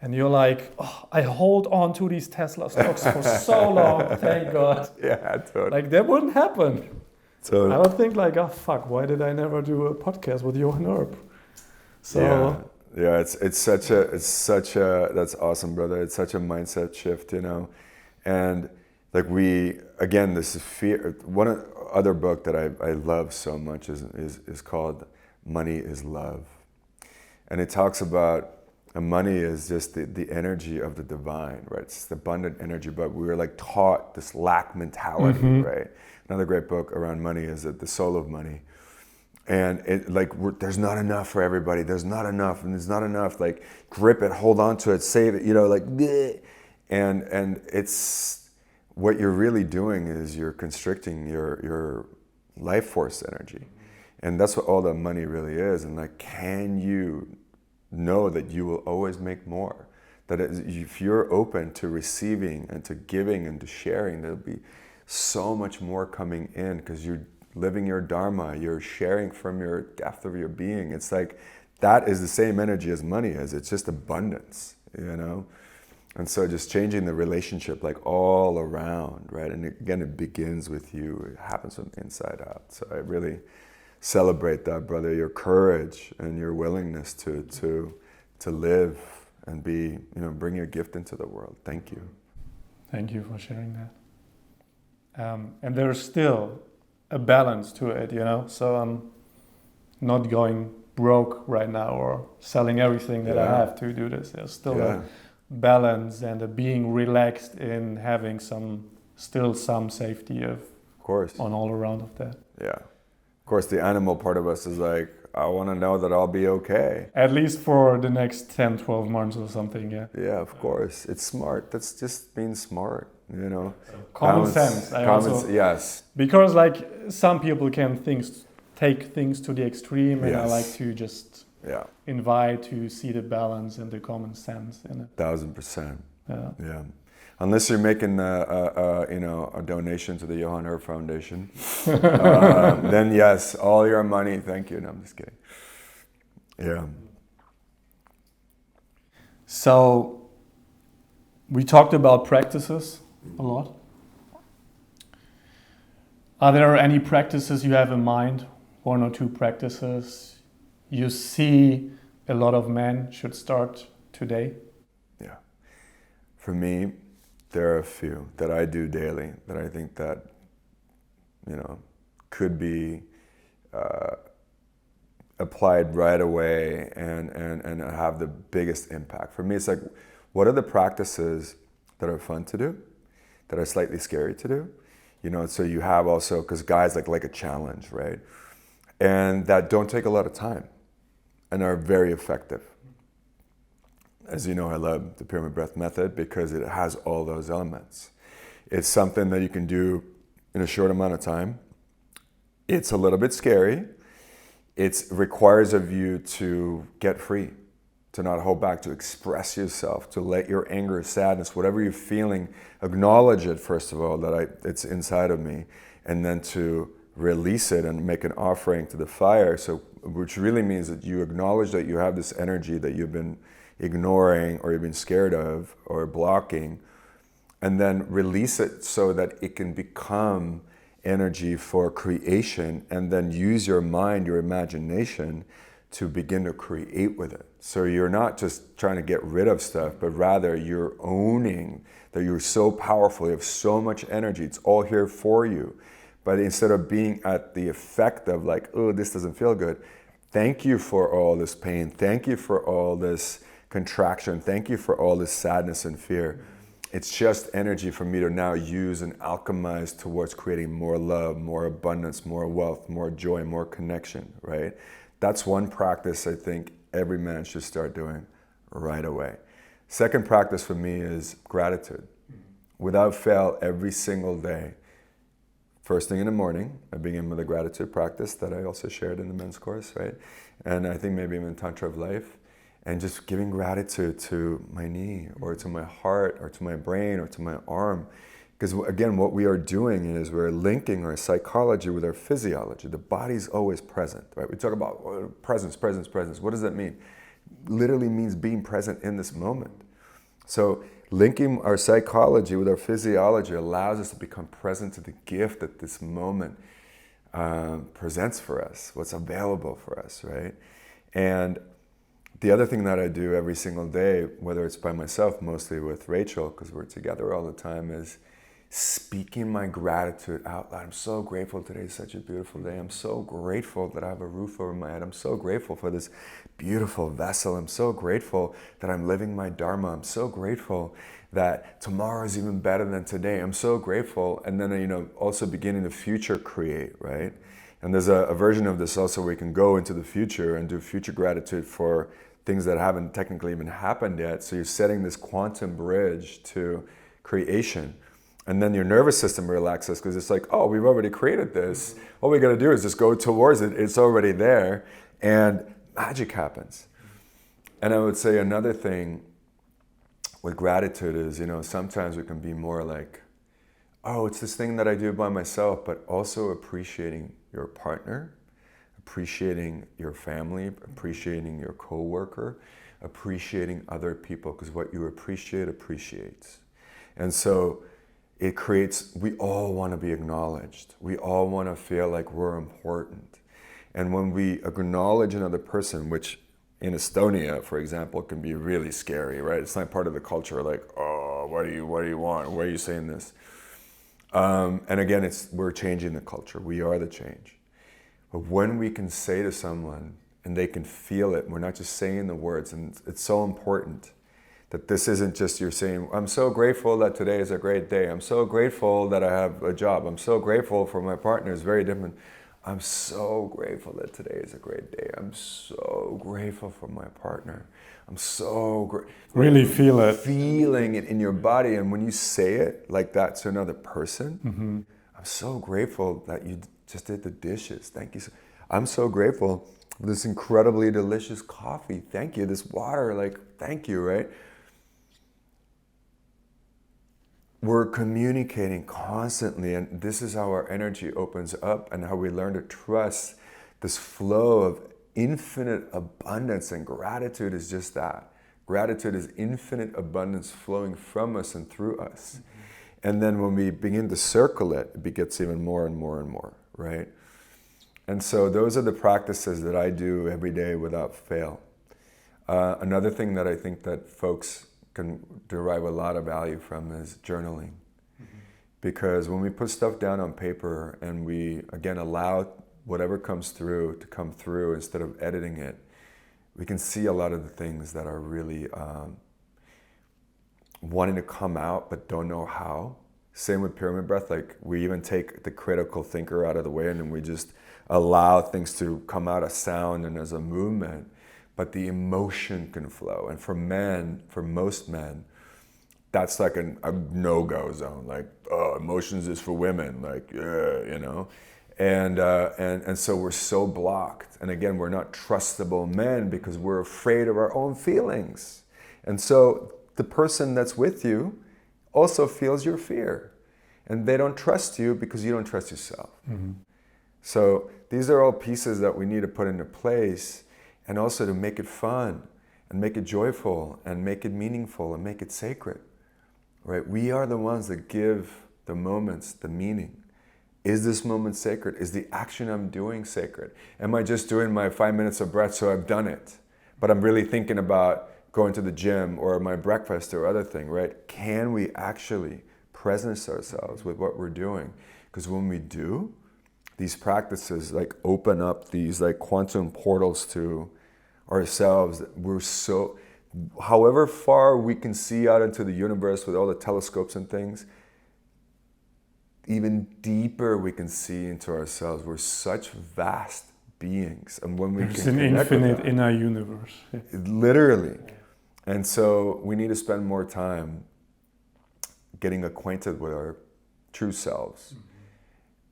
and you're like, oh, I hold on to these Tesla stocks for so long, thank God. Yeah, totally. Like, that wouldn't happen. Totally. I would think like, oh, fuck, why did I never do a podcast with Johann Urb? So... Yeah, it's such a, that's awesome, brother. It's such a mindset shift, you know. And like this is fear. One other book that I love so much is called Money is Love. And it talks about money is just the energy of the divine, right? It's the abundant energy, but we were like taught this lack mentality, right? Another great book around money is The Soul of Money. And it there's not enough for everybody. There's not enough, and there's not enough. Like, grip it, hold on to it, save it. You know, like, bleh. And it's what you're really doing is you're constricting your life force energy, and that's what all the money really is. And like, can you know that you will always make more? That if you're open to receiving and to giving and to sharing, there'll be so much more coming in because you're living your dharma, you're sharing from your depth of your being. It's like, that is the same energy as money is. It's just abundance, you know? And so just changing the relationship like all around, right? And again, it begins with you. It happens from inside out. So I really celebrate that, brother, your courage and your willingness to live and be, you know, bring your gift into the world. Thank you. Thank you for sharing that. And there's still a balance to it, you know, so I'm not going broke right now or selling everything that I have to do this. There's still a balance and a being relaxed in having some safety of course on all around of that. Yeah, of course the animal part of us is like, I want to know that I'll be okay. At least for the next 10, 12 months or something, yeah. Yeah, of course. It's smart. That's just being smart, you know. Common sense. Yes. Because like some people can take things to the extreme, and I like to just invite to see the balance and the common sense in it. 1000%. Yeah. Unless you're making a donation to the Johann Urb Foundation, then yes, all your money. Thank you. No, I'm just kidding. Yeah. So we talked about practices a lot. Are there any practices you have in mind? One or two practices you see a lot of men should start today? Yeah. For me, there are a few that I do daily that I think that, you know, could be applied right away and have the biggest impact. For me, it's like, what are the practices that are fun to do, that are slightly scary to do? You know, so you have also, because guys like a challenge, right? And that don't take a lot of time and are very effective. As you know, I love the pyramid breath method because it has all those elements. It's something that you can do in a short amount of time. It's a little bit scary. It requires of you to get free, to not hold back, to express yourself, to let your anger, sadness, whatever you're feeling, acknowledge it first of all, that it's inside of me, and then to release it and make an offering to the fire. So, which really means that you acknowledge that you have this energy that you've been ignoring or you've been scared of or blocking, and then release it so that it can become energy for creation, and then use your mind, your imagination, to begin to create with it. So you're not just trying to get rid of stuff, but rather you're owning that you're so powerful, you have so much energy, it's all here for you. But instead of being at the effect of like, oh, this doesn't feel good, thank you for all this pain, thank you for all this contraction, thank you for all this sadness and fear. It's just energy for me to now use and alchemize towards creating more love, more abundance, more wealth, more joy, more connection, right? That's one practice I think every man should start doing right away. Second practice for me is gratitude. Without fail, every single day, first thing in the morning, I begin with a gratitude practice that I also shared in the men's course, right? And I think maybe even Tantra of Life. And just giving gratitude to my knee or to my heart or to my brain or to my arm. Because again, what we are doing is we're linking our psychology with our physiology. The body's always present, right? We talk about presence, presence, presence. What does that mean? Literally means being present in this moment. So linking our psychology with our physiology allows us to become present to the gift that this moment presents for us, what's available for us, right? And the other thing that I do every single day, whether it's by myself, mostly with Rachel, because we're together all the time, is speaking my gratitude out loud. I'm so grateful today is such a beautiful day. I'm so grateful that I have a roof over my head. I'm so grateful for this beautiful vessel. I'm so grateful that I'm living my dharma. I'm so grateful that tomorrow is even better than today. I'm so grateful. And then, also beginning to future create, right? And there's a version of this also where we can go into the future and do future gratitude for things that haven't technically even happened yet. So you're setting this quantum bridge to creation. And then your nervous system relaxes because it's like, oh, we've already created this. All we got to do is just go towards it. It's already there. And magic happens. And I would say another thing with gratitude is, sometimes we can be more like, oh, it's this thing that I do by myself, but also appreciating your partner, appreciating your family, appreciating your coworker, appreciating other people, because what you appreciate appreciates. And so it creates, we all want to be acknowledged. We all want to feel like we're important. And when we acknowledge another person, which in Estonia, for example, can be really scary, right? It's not part of the culture, like, oh, what do you want? Why are you saying this? And again, we're changing the culture. We are the change. But when we can say to someone, and they can feel it, we're not just saying the words, and it's so important that this isn't just you're saying, I'm so grateful that today is a great day. I'm so grateful that I have a job. I'm so grateful for my partner. It's very different. I'm so grateful that today is a great day. I'm so grateful for my partner. I'm so grateful. Really feel it. Feeling it in your body. And when you say it like that to another person, I'm so grateful that you just did the dishes. Thank you. I'm so grateful for this incredibly delicious coffee. Thank you. This water, thank you, right? We're communicating constantly, and this is how our energy opens up and how we learn to trust this flow of infinite abundance. And gratitude is just that. Gratitude is infinite abundance flowing from us and through us. And then when we begin to circle it, it gets even more and more and more, right? And so those are the practices that I do every day without fail. Another thing that I think that folks can derive a lot of value from is journaling. Because when we put stuff down on paper and we, again, allow whatever comes through to come through instead of editing it, we can see a lot of the things that are really wanting to come out but don't know how. Same with pyramid breath, we even take the critical thinker out of the way and then we just allow things to come out as sound and as a movement. But the emotion can flow. And for most men, that's a no-go zone. Emotions is for women, And so we're so blocked. And again, we're not trustable men because we're afraid of our own feelings. And so the person that's with you also feels your fear. And they don't trust you because you don't trust yourself. Mm-hmm. So these are all pieces that we need to put into place, and also to make it fun and make it joyful and make it meaningful and make it sacred. Right? We are the ones that give the moments the meaning. Is this moment sacred? Is the action I'm doing sacred? Am I just doing my 5 minutes of breath so I've done it? But I'm really thinking about going to the gym or my breakfast or other thing, right? Can we actually presence ourselves with what we're doing? Because when we do, these practices like open up these like quantum portals to ourselves. That we're so, however far we can see out into the universe with all the telescopes and things, even deeper we can see into ourselves. We're such vast beings, and when we There's can an connect infinite with that, inner universe. literally. And so we need to spend more time getting acquainted with our true selves,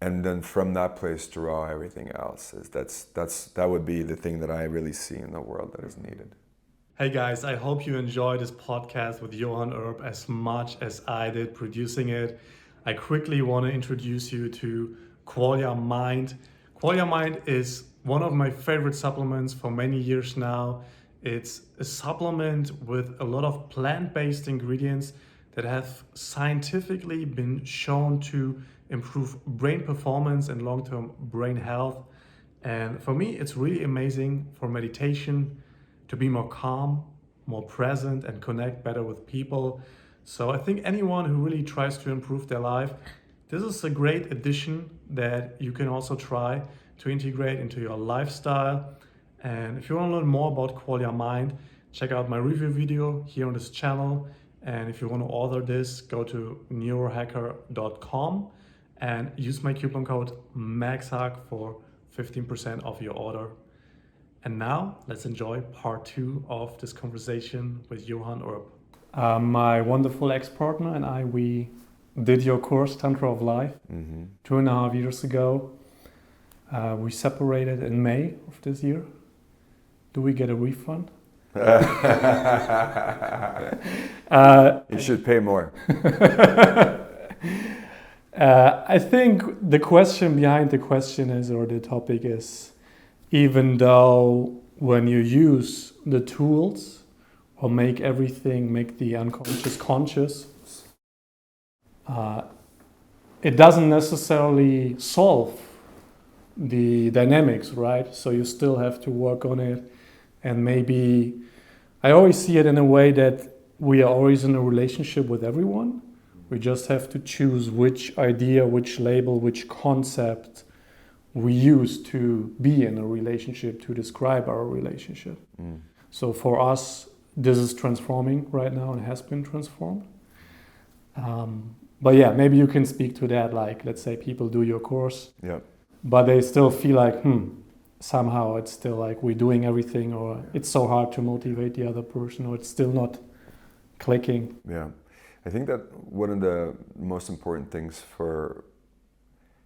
and then from that place draw everything else. That would be the thing that I really see in the world that is needed. Hey guys, I hope you enjoyed this podcast with Johann Urb as much as I did producing it. I quickly want to introduce you to Qualia Mind. Qualia Mind is one of my favorite supplements for many years now. It's a supplement with a lot of plant-based ingredients that have scientifically been shown to improve brain performance and long-term brain health. And for me, it's really amazing for meditation, to be more calm, more present, and connect better with people. So I think anyone who really tries to improve their life, this is a great addition that you can also try to integrate into your lifestyle. And if you want to learn more about Qualia Mind, check out my review video here on this channel. And if you want to order this, go to neurohacker.com and use my coupon code MAXHAG for 15% off your order. And now let's enjoy part 2 of this conversation with Johann Urb. My wonderful ex-partner and I, we did your course, Tantra of Life, 2.5 years ago. We separated in May of this year. Do we get a refund? You should pay more. I think the question behind the question is, or the topic is, even though when you use the tools or make the unconscious conscious, it doesn't necessarily solve the dynamics, right? So you still have to work on it. And maybe I always see it in a way that we are always in a relationship with everyone. We just have to choose which idea, which label, which concept we use to be in a relationship, to describe our relationship. So for us, this is transforming right now and has been transformed. But yeah, maybe you can speak to that. Like, let's say people do your course, but they still feel like, somehow it's still like we're doing everything, or it's so hard to motivate the other person, or it's still not clicking. Yeah. I think that one of the most important things for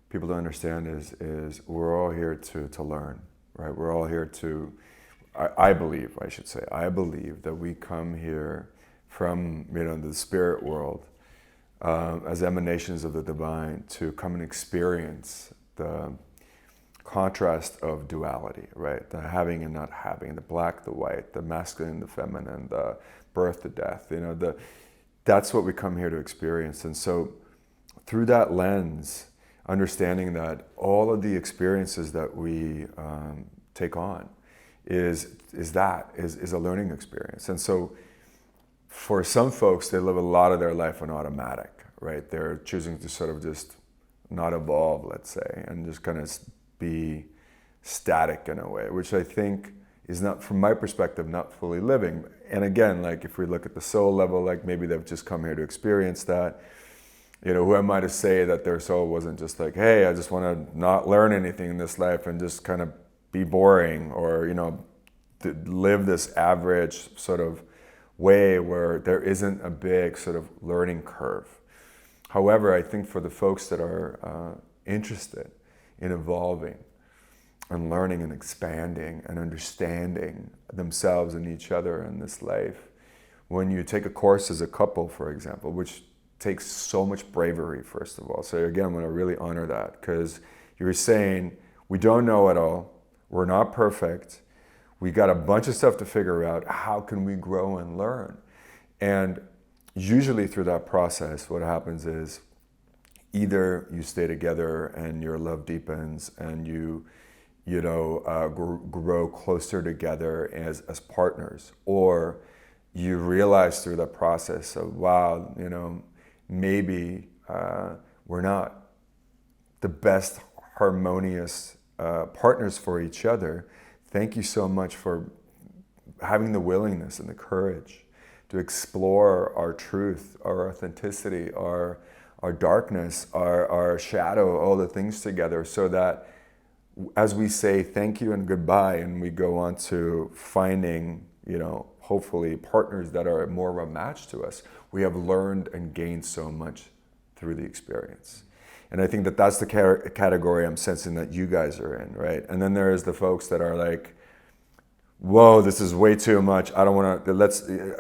people to understand is we're all here to learn, right? We're all here to, I believe that we come here from, the spirit world as emanations of the divine to come and experience the contrast of duality, right? The having and not having, the black, the white, the masculine, the feminine, the birth, the death, that's what we come here to experience. And so through that lens, understanding that all of the experiences that we take on is a learning experience. And so for some folks, they live a lot of their life on automatic, right? They're choosing to sort of just not evolve, let's say, and just kind of be static in a way, which I think is not, from my perspective, not fully living. And again, like if we look at the soul level, like maybe they've just come here to experience that. Who am I to say that their soul wasn't just like, hey, I just want to not learn anything in this life and just kind of be boring, or, live this average sort of way where there isn't a big sort of learning curve. However, I think for the folks that are interested in evolving and learning and expanding and understanding themselves and each other in this life. When you take a course as a couple, for example, which takes so much bravery, first of all. So again, I'm going to really honor that, because you're saying, we don't know it all, we're not perfect, we got a bunch of stuff to figure out, how can we grow and learn? And usually through that process, what happens is either you stay together and your love deepens and you grow closer together as partners, or you realize through the process of, wow, maybe we're not the best harmonious partners for each other. Thank you so much for having the willingness and the courage to explore our truth, our authenticity, our darkness, our shadow, all the things together, so that as we say thank you and goodbye and we go on to finding, hopefully partners that are more of a match to us, we have learned and gained so much through the experience. And I think that that's the category I'm sensing that you guys are in, right? And then there's the folks that are like, whoa, this is way too much. I don't want to,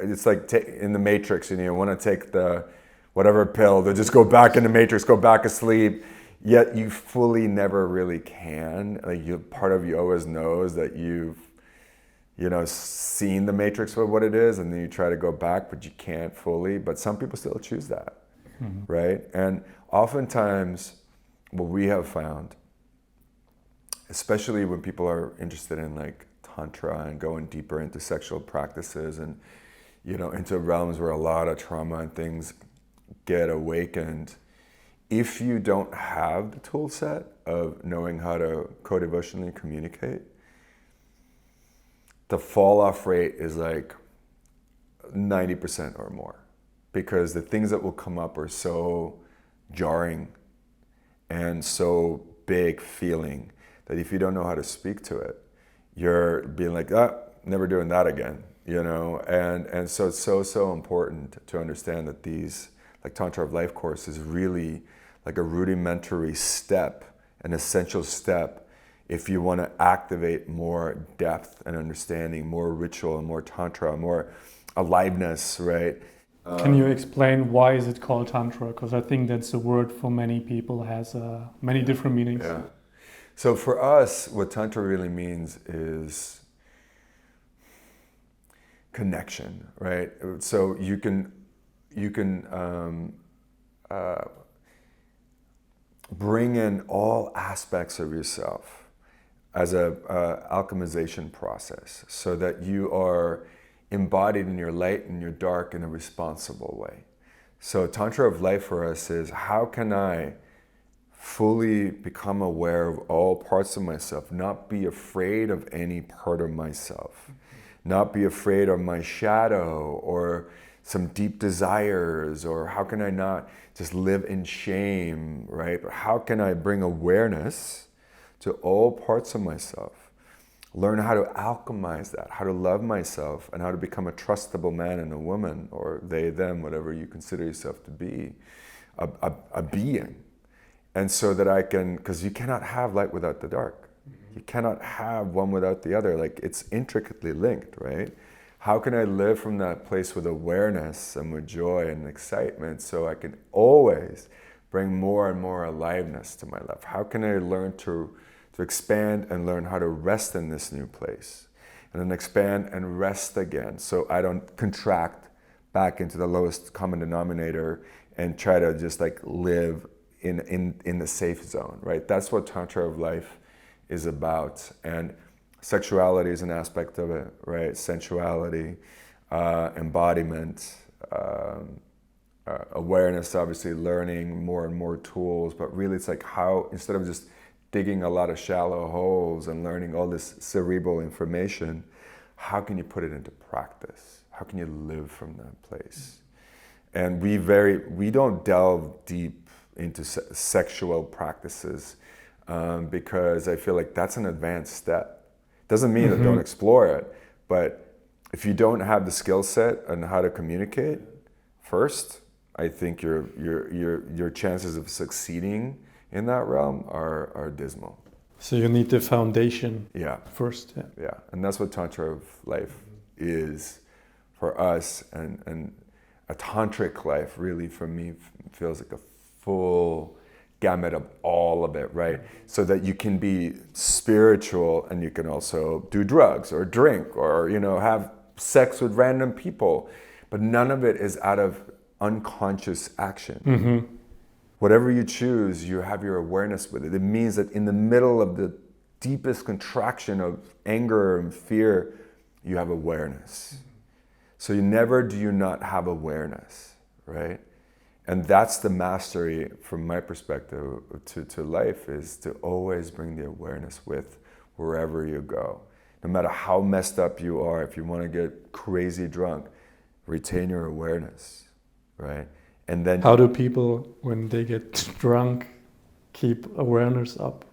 it's like in the Matrix, you want to take the whatever pill to just go back in the Matrix, go back asleep. Yet you fully never really can. Like part of you always knows that you've, seen the Matrix for what it is, and then you try to go back, but you can't fully. But some people still choose that, right? And oftentimes, what we have found, especially when people are interested in like Tantra and going deeper into sexual practices and, into realms where a lot of trauma and things get awakened, if you don't have the tool set of knowing how to co-devotionally communicate, the fall-off rate is like 90% or more, because the things that will come up are so jarring and so big feeling that if you don't know how to speak to it, you're being like, never doing that again, and so it's so important to understand that these like Tantra of Life course is really like a rudimentary step, an essential step, if you want to activate more depth and understanding, more ritual and more Tantra, more aliveness, right? Can you explain why is it called Tantra? Because I think that's a word for many people has many different meanings. Yeah. So for us, what Tantra really means is connection, right? So you can bring in all aspects of yourself as a alchemization process, so that you are embodied in your light and your dark in a responsible way. So Tantra of Life for us is, how can I fully become aware of all parts of myself, not be afraid of any part of myself, not be afraid of my shadow or some deep desires, or how can I not just live in shame, right? But how can I bring awareness to all parts of myself, learn how to alchemize that, how to love myself, and how to become a trustable man and a woman, or they, them, whatever you consider yourself to be, a being. And so that I can, because you cannot have light without the dark. You cannot have one without the other. Like, it's intricately linked, right? How can I live from that place with awareness and with joy and excitement, so I can always bring more and more aliveness to my life? How can I learn to expand and learn how to rest in this new place, and then expand and rest again, so I don't contract back into the lowest common denominator and try to just like live in the safe zone, right? That's what Tantra of Life is about. And sexuality is an aspect of it, right? Sensuality, embodiment, awareness, obviously learning more and more tools, but really it's like how, instead of just digging a lot of shallow holes and learning all this cerebral information, how can you put it into practice? How can you live from that place? And we don't delve deep into sexual practices because I feel like that's an advanced step. Doesn't mean that don't explore it, but if you don't have the skill set on how to communicate first, I think your chances of succeeding in that realm are dismal. So you need the foundation first. Yeah, and that's what Tantra of life is for us, and a tantric life really for me feels like a full gamut of all of it, right? So that you can be spiritual and you can also do drugs or drink or, have sex with random people, but none of it is out of unconscious action. Mm-hmm. Whatever you choose, you have your awareness with it. It means that in the middle of the deepest contraction of anger and fear, you have awareness. So do you not have awareness, right? And that's the mastery from my perspective to life, is to always bring the awareness with wherever you go. No matter how messed up you are, if you want to get crazy drunk, retain your awareness, right? And then how do people, when they get drunk, keep awareness up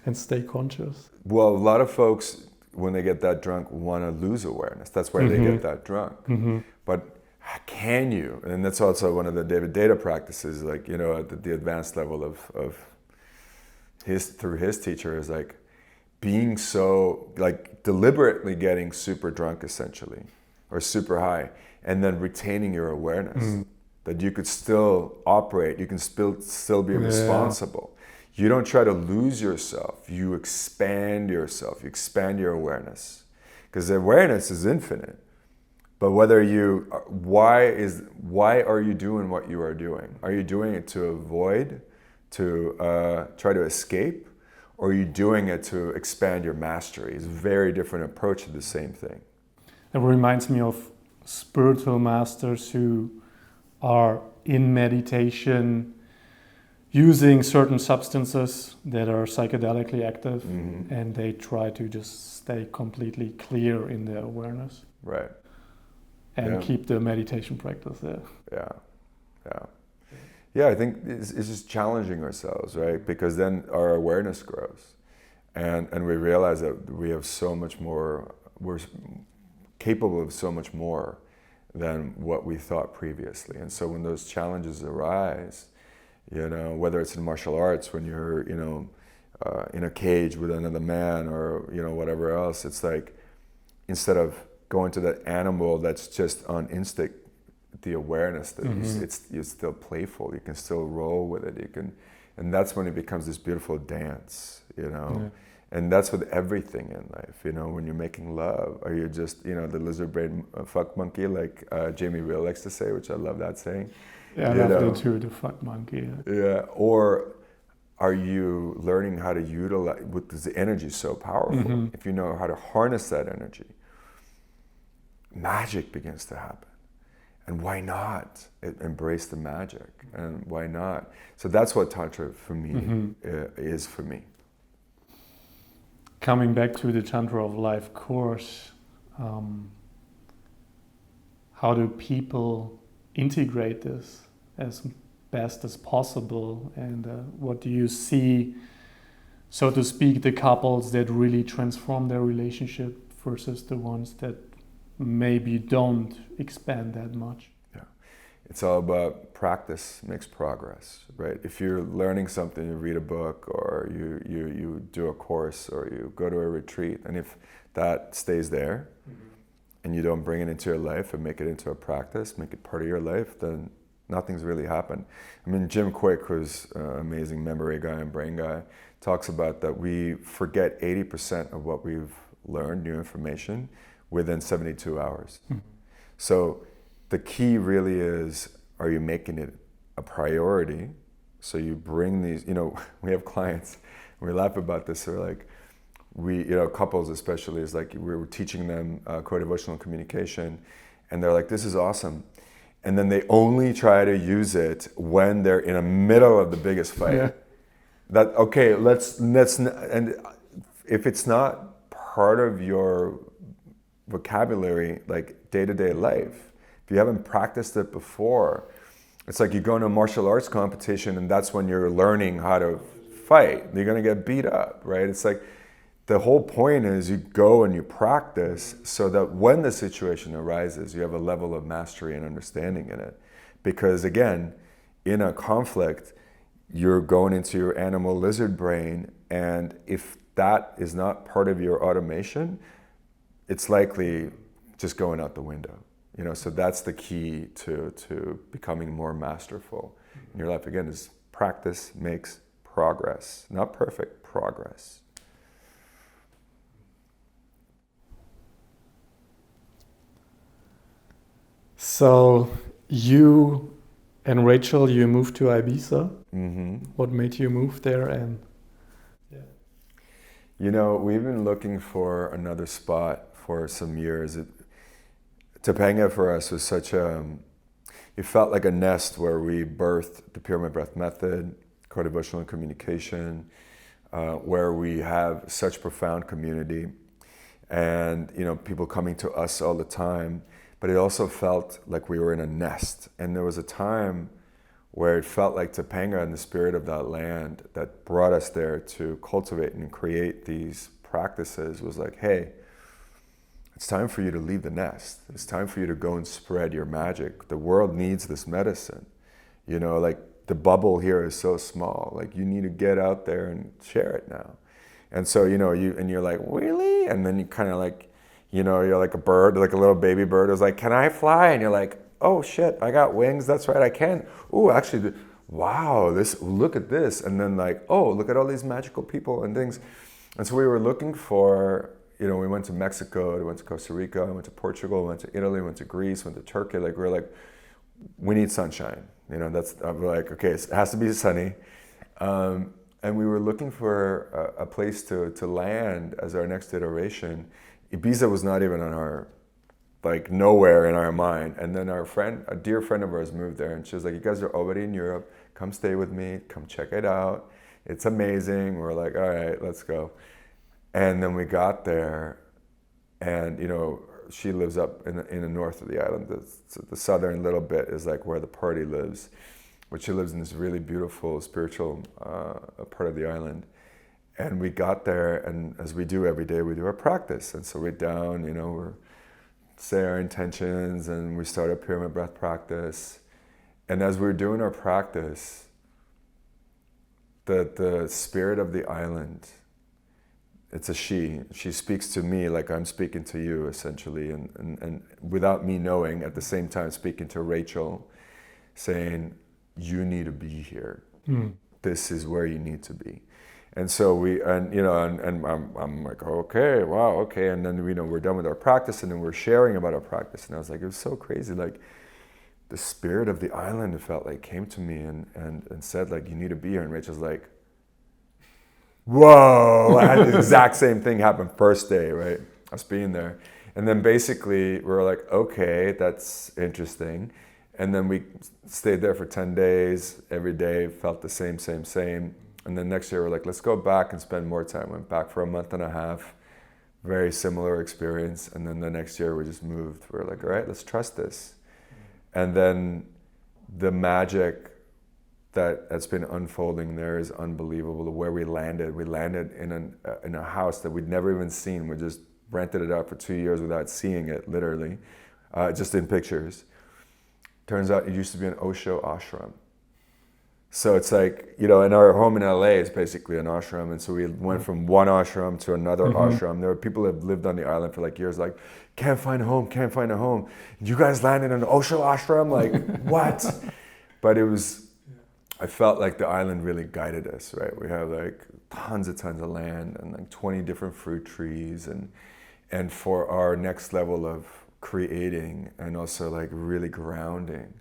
and stay conscious? Well, a lot of folks, when they get that drunk, want to lose awareness. That's why they get that drunk. Mm-hmm. But can you? And that's also one of the David Data practices, like, at the advanced level of through his teacher, is like being so, like, deliberately getting super drunk essentially, or super high, and then retaining your awareness. That you could still operate, you can still be responsible. You don't try to lose yourself, you expand yourself, you expand your awareness. Because the awareness is infinite. But why are you doing what you are doing? Are you doing it to avoid, to try to escape? Or are you doing it to expand your mastery? It's a very different approach to the same thing. It reminds me of spiritual masters who are in meditation using certain substances that are psychedelically active, and they try to just stay completely clear in their awareness. Right. And keep the meditation practice there. Yeah, I think it's just challenging ourselves, right? Because then our awareness grows. And we realize that we have so much more, we're capable of so much more than what we thought previously. And so when those challenges arise, whether it's in martial arts, when you're, in a cage with another man, or, whatever else, it's like, instead of going to that animal that's just on instinct, the awareness that you're still playful, you can still roll with it, and that's when it becomes this beautiful dance, And that's with everything in life, when you're making love, or you're just, the lizard brain fuck monkey, like Jamie Real likes to say, which I love that saying. Yeah, I love that too, the fuck monkey. Yeah, or are you learning how to utilize, because the energy is so powerful, if you know how to harness that energy, magic begins to happen. And why not embrace the magic? And why not? So that's what Tantra for me is for me. Coming back to the Tantra of Life course, how do people integrate this as best as possible? And what do you see, so to speak, the couples that really transform their relationship versus the ones that maybe don't expand that much? Yeah, it's all about practice makes progress, right? If you're learning something, you read a book, or you do a course, or you go to a retreat, and if that stays there, and you don't bring it into your life and make it into a practice, make it part of your life, then nothing's really happened. I mean, Jim Kwik, who's an amazing memory guy and brain guy, talks about that we forget 80% of what we've learned, new information, within 72 hours. So the key really is, are you making it a priority? So you bring these, we have clients, we laugh about this, they're like, couples especially, is like, we were teaching them co-devotional communication, and they're like, this is awesome. And then they only try to use it when they're in the middle of the biggest fight. Yeah. That, okay, let's, and if it's not part of your vocabulary, like day-to-day life, if you haven't practiced it before, it's like you go into a martial arts competition and that's when you're learning how to fight. You're gonna get beat up, right? It's like, the whole point is you go and you practice so that when the situation arises, you have a level of mastery and understanding in it. Because again, in a conflict, you're going into your animal lizard brain, and if that is not part of your automation, it's likely just going out the window. So that's the key to becoming more masterful in your life. Again, is practice makes progress. Not perfect, progress. So you and Rachel, you moved to Ibiza. Mm-hmm. What made you move there? And we've been looking for another spot for some years. Topanga for us was it felt like a nest where we birthed the Pyramid Breath Method, co-devotional communication, where we have such profound community and, people coming to us all the time. But it also felt like we were in a nest. And there was a time where it felt like Topanga and the spirit of that land that brought us there to cultivate and create these practices was like, hey, it's time for you to leave the nest. It's time for you to go and spread your magic. The world needs this medicine. Like the bubble here is so small. Like you need to get out there and share it now. And so, you're like, really? And then you kind of like, you're like a bird, like a little baby bird. It was like, can I fly? And you're like, oh shit, I got wings. That's right, I can. Oh, actually, wow, look at this. And then like, oh, look at all these magical people and things. And so we were looking for, we went to Mexico, we went to Costa Rica, we went to Portugal, we went to Italy, we went to Greece, went to Turkey. Like, we're like, we need sunshine. We're like, okay, it has to be sunny. And we were looking for a place to land as our next iteration. Ibiza was not even on our, nowhere in our mind. And then a dear friend of ours moved there, and she was like, you guys are already in Europe, come stay with me, come check it out. It's amazing. We're like, all right, let's go. And then we got there, and she lives up in the north of the island. The southern little bit is like where the party lives, but she lives in this really beautiful spiritual part of the island. And we got there, and as we do every day, we do our practice. And so we're down, we say our intentions, and we start a pyramid breath practice. And as we're doing our practice, the spirit of the island, it's a she speaks to me like I'm speaking to you, essentially, and without me knowing, at the same time speaking to Rachel, saying, you need to be here. This is where you need to be. And so I'm like, okay, wow, okay. And then, we're done with our practice, and then we're sharing about our practice. And I was like, it was so crazy. Like the spirit of the island, it felt like, came to me and said, like, you need to be here. And Rachel's like, whoa. I had the exact same thing happen first day, right? Us being there. And then basically we were like, okay, that's interesting. And then we stayed there for 10 days, every day, felt the same. And then next year we're like, let's go back and spend more time. Went back for a month and a half, very similar experience. And then the next year we just moved. We're like, all right, let's trust this. And then the magic that's been unfolding there is unbelievable. Where we landed in a house that we'd never even seen. We just rented it out for 2 years without seeing it, literally, just in pictures. Turns out it used to be an Osho ashram. So it's like, in our home in LA is basically an ashram. And so we went from one ashram to another ashram. There were people that have lived on the island for like years, like, can't find a home. You guys landed in an Osho ashram? Like, what? But I felt like the island really guided us, right? We have like tons of land and like 20 different fruit trees. And for our next level of creating and also like really grounding,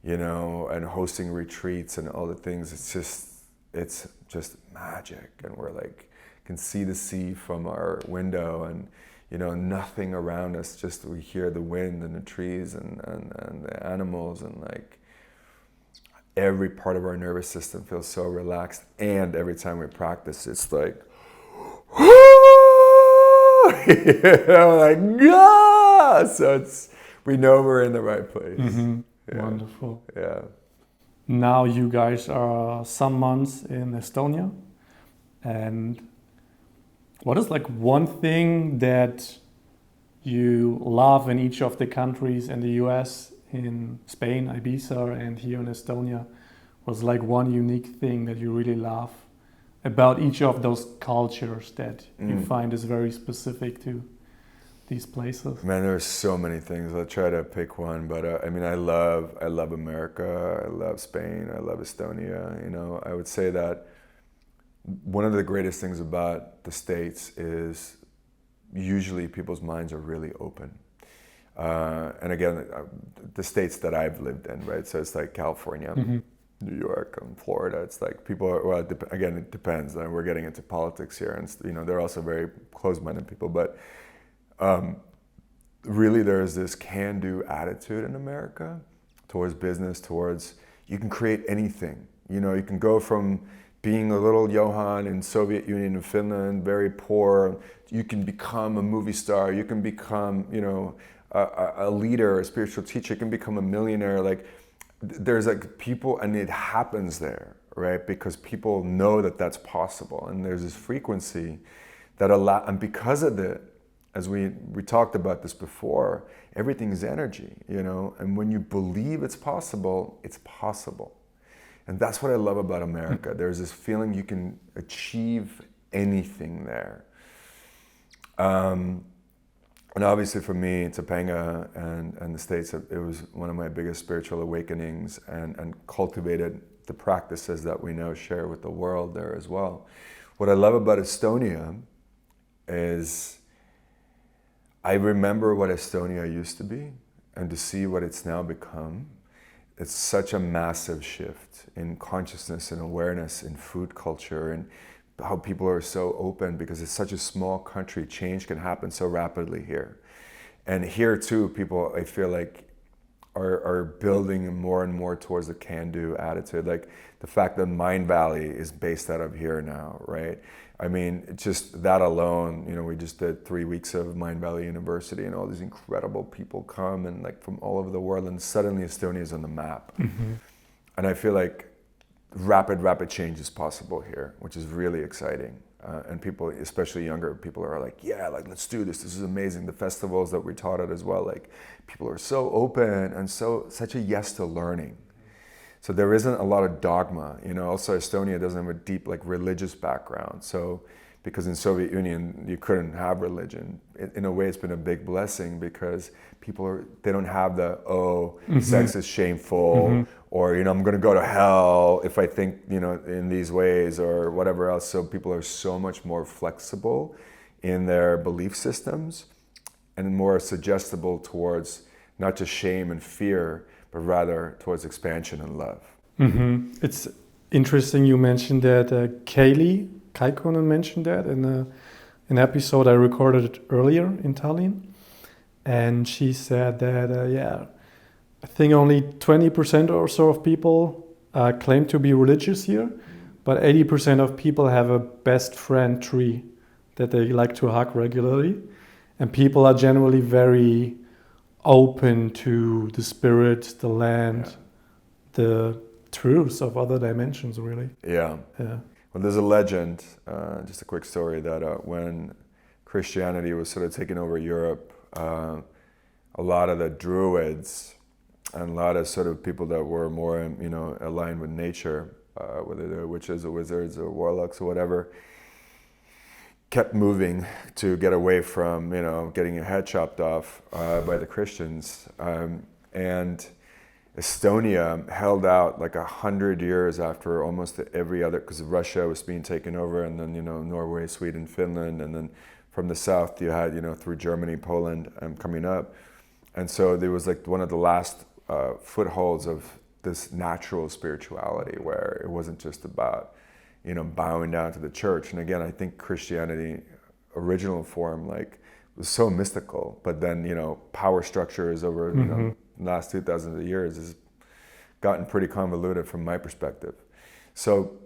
and hosting retreats and all the things, it's just magic. And we're like, can see the sea from our window, and nothing around us, just we hear the wind and the trees and the animals, and like every part of our nervous system feels so relaxed. And every time we practice, it's like, like, ah! So we know we're in the right place. Yeah. Wonderful. Yeah. Now you guys are some months in Estonia, and what is like one thing that you love in each of the countries, in the US, in Spain, Ibiza, and here in Estonia? was like one unique thing that you really love about each of those cultures that you find is very specific to these places? Man, there's so many things. I'll try to pick one, but I mean, I love America. I love Spain. I love Estonia. You know, I would say that one of the greatest things about the States is usually people's minds are really open. And again, the states that I've lived in, right? So it's like California, New York, and Florida. It's like people are, well, again, it depends. We're getting into politics here, and you know, they're also very closed-minded people. But really, there's this can-do attitude in America towards business, towards you can create anything. You know, you can go from being a little Johann in Soviet Union and Finland, very poor. You can become a movie star. You can become, you know, a leader, a spiritual teacher. You can become a millionaire. Like, there's like people, and it happens there, right? Because people know that that's possible, and there's this frequency that and because of it, as we talked about this before, everything is energy, you know. And when you believe it's possible, it's possible. And that's what I love about America. There's this feeling you can achieve anything there. And obviously for me, Topanga and the States, it was one of my biggest spiritual awakenings, and cultivated the practices that we now share with the world there as well. What I love about Estonia is I remember what Estonia used to be, and to see what it's now become. It's such a massive shift in consciousness and awareness in food culture, and how people are so open because it's such a small country. Change can happen so rapidly here. And here too, people, I feel like, are building more and more towards the can-do attitude. Like the fact that Mind Valley is based out of here now, right? I mean, just that alone, you know, we just did 3 weeks of Mind Valley University, and all these incredible people come, and like from all over the world, and suddenly Estonia is on the map. And I feel like rapid change is possible here, which is really exciting. And people, especially younger people, are like, yeah, like, let's do this. This is amazing. The festivals that we taught at as well, like, people are so open and such a yes to learning. So there isn't a lot of dogma, you know. Also, Estonia doesn't have a deep, like, religious background. So, because in Soviet Union, you couldn't have religion. In a way, it's been a big blessing, because they don't have the, sex is shameful, or, you know, I'm going to go to hell if I think, you know, in these ways, or whatever else. So people are so much more flexible in their belief systems, and more suggestible towards not just shame and fear, but rather towards expansion and love. It's interesting you mentioned that. Kaylee Kaikkonen mentioned that in an episode I recorded earlier in Tallinn. And she said that, I think only 20% or so of people claim to be religious here, but 80% of people have a best friend tree that they like to hug regularly. And people are generally very open to the spirit, the land, the truths of other dimensions, really. Yeah. Well, there's a legend, just a quick story, that when Christianity was sort of taking over Europe, a lot of the Druids and a lot of sort of people that were more, you know, aligned with nature, whether they're witches or wizards or warlocks or whatever, kept moving to get away from, you know, getting your head chopped off by the Christians. And Estonia held out like 100 years after almost every other, because Russia was being taken over, and then, you know, Norway, Sweden, Finland, and then from the south you had, you know, through Germany, Poland, coming up. And so there was like one of the last footholds of this natural spirituality, where it wasn't just about, you know, bowing down to the church. And again, I think Christianity, original form, like, was so mystical, but then, you know, power structures over, you know, the last 2,000 years has gotten pretty convoluted from my perspective. So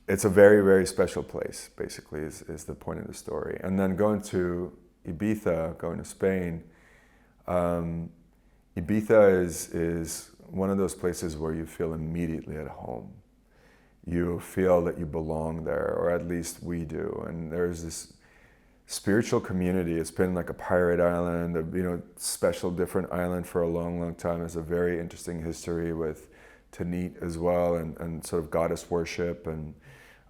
it's a very, very special place, basically, is the point of the story. And then going to Ibiza, going to Spain, Ibiza is one of those places where you feel immediately at home. You feel that you belong there, or at least we do. And there's this spiritual community. It's been like a pirate island, a, you know, special, different island for a long, long time. It's a very interesting history with neat as well, and sort of goddess worship, and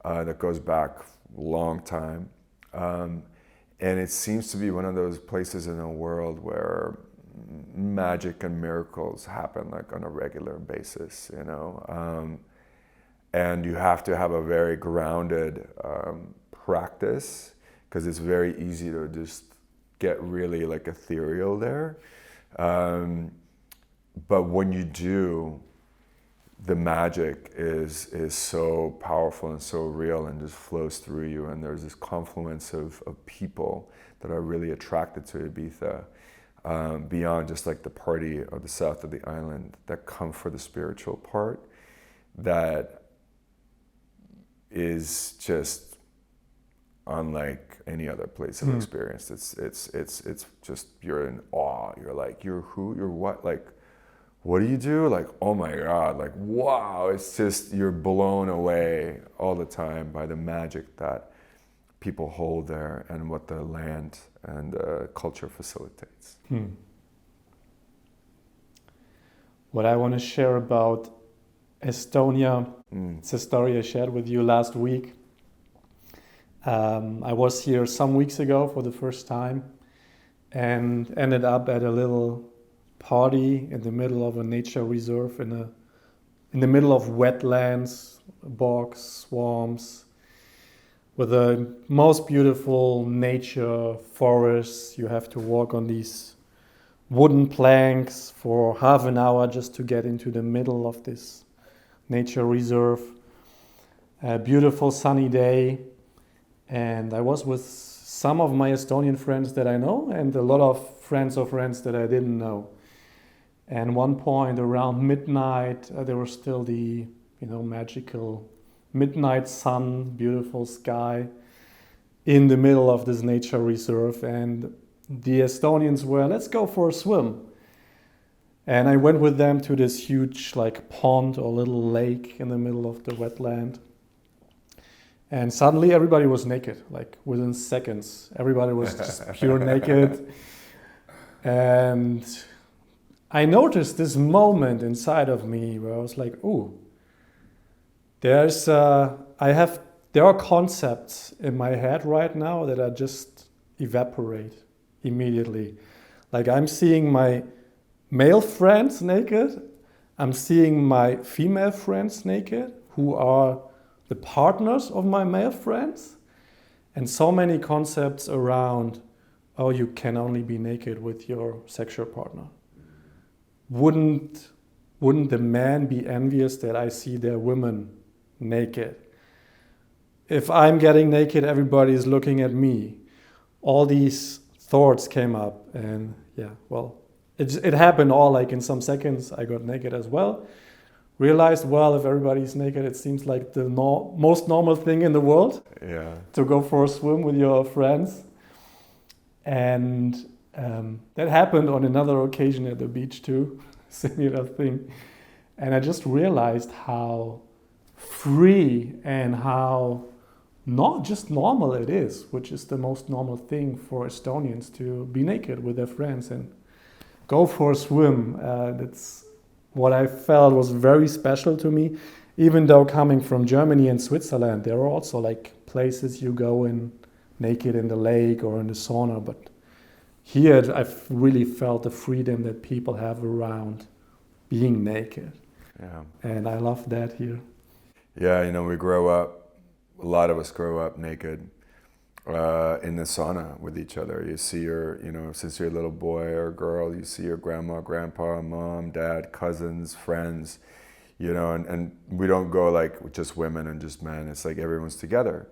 that goes back a long time. And it seems to be one of those places in the world where magic and miracles happen like on a regular basis, you know. And you have to have a very grounded practice, because it's very easy to just get really like ethereal there. But when you do, the magic is so powerful and so real and just flows through you. And there's this confluence of people that are really attracted to Ibiza, beyond just like the party or the south of the island, that come for the spiritual part, that is just unlike any other place I've experienced. It's just, you're in awe. You're like, you're who, you're what, like, what do you do? Like, oh my God, like, wow. It's just, you're blown away all the time by the magic that people hold there and what the land and culture facilitates. What I want to share about Estonia, it's a story I shared with you last week. I was here some weeks ago for the first time and ended up at a little party in the middle of a nature reserve, in the middle of wetlands, bogs, swamps, with the most beautiful nature forests. You have to walk on these wooden planks for half an hour just to get into the middle of this nature reserve. A beautiful sunny day, and I was with some of my Estonian friends that I know and a lot of friends of friends that I didn't know. And one point around midnight, there was still the magical midnight sun, beautiful sky in the middle of this nature reserve, and the Estonians were, let's go for a swim. And I went with them to this huge like pond or little lake in the middle of the wetland. And suddenly everybody was naked, like within seconds. Everybody was just pure naked. And I noticed this moment inside of me where I was like, ooh, there are concepts in my head right now that I just evaporate immediately. Like, I'm seeing my male friends naked, I'm seeing my female friends naked, who are the partners of my male friends, and so many concepts around, oh, you can only be naked with your sexual partner. Wouldn't the men be envious that I see their women naked? If I'm getting naked, everybody is looking at me. All these thoughts came up, and it happened all like in some seconds. I got naked as well. Realized, well, if everybody's naked, it seems like the most normal thing in the world. Yeah. To go for a swim with your friends. And that happened on another occasion at the beach too, similar thing. And I just realized how free and how not just normal it is, which is the most normal thing for Estonians, to be naked with their friends and go for a swim. That's what I felt was very special to me. Even though coming from Germany and Switzerland, there are also like places you go in naked in the lake or in the sauna, but here I've really felt the freedom that people have around being naked. Yeah. And I love that here. Yeah, we grow up, a lot of us grow up naked in the sauna with each other. You see since you're a little boy or girl, you see your grandma, grandpa, mom, dad, cousins, friends, and we don't go like just women and just men. It's like everyone's together.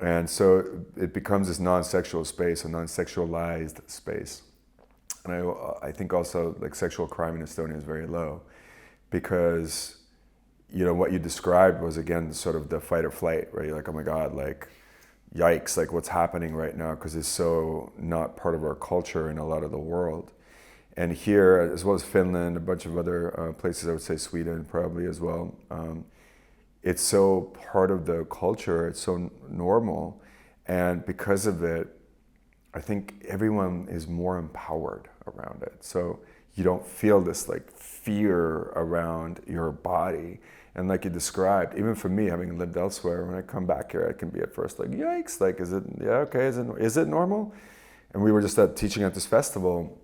And so it becomes this non-sexual space, a non-sexualized space. And I think also like sexual crime in Estonia is very low, because what you described was, again, sort of the fight or flight, right? You're like, oh my God, like, yikes, like what's happening right now, because it's so not part of our culture in a lot of the world. And here, as well as Finland, a bunch of other places, I would say Sweden probably as well, it's so part of the culture, it's so normal. And because of it, I think everyone is more empowered around it. So you don't feel this like fear around your body. And like you described, even for me, having lived elsewhere, when I come back here, I can be at first like, yikes, like, is it normal? And we were just teaching at this festival,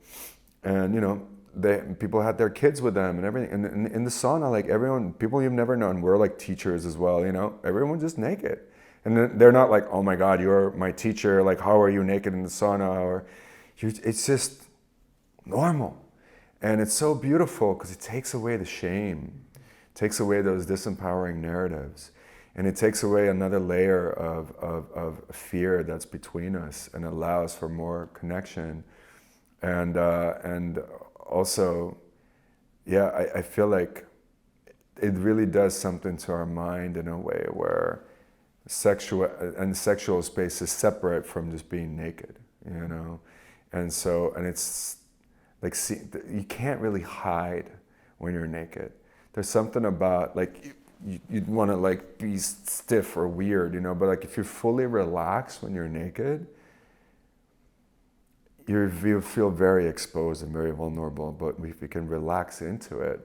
and people had their kids with them and everything. And in the sauna, like people you've never known, we're like teachers as well, everyone's just naked. And they're not like, oh my God, you're my teacher, like how are you naked in the sauna? It's just normal. And it's so beautiful because it takes away the shame, takes away those disempowering narratives, and it takes away another layer of fear that's between us and allows for more connection. And also, I feel like it really does something to our mind in a way where sexual space is separate from just being naked, and it's like, you can't really hide when you're naked. There's something about like you'd want to like be stiff or weird, but like if you're fully relaxed when you're naked, you feel very exposed and very vulnerable. But if you can relax into it,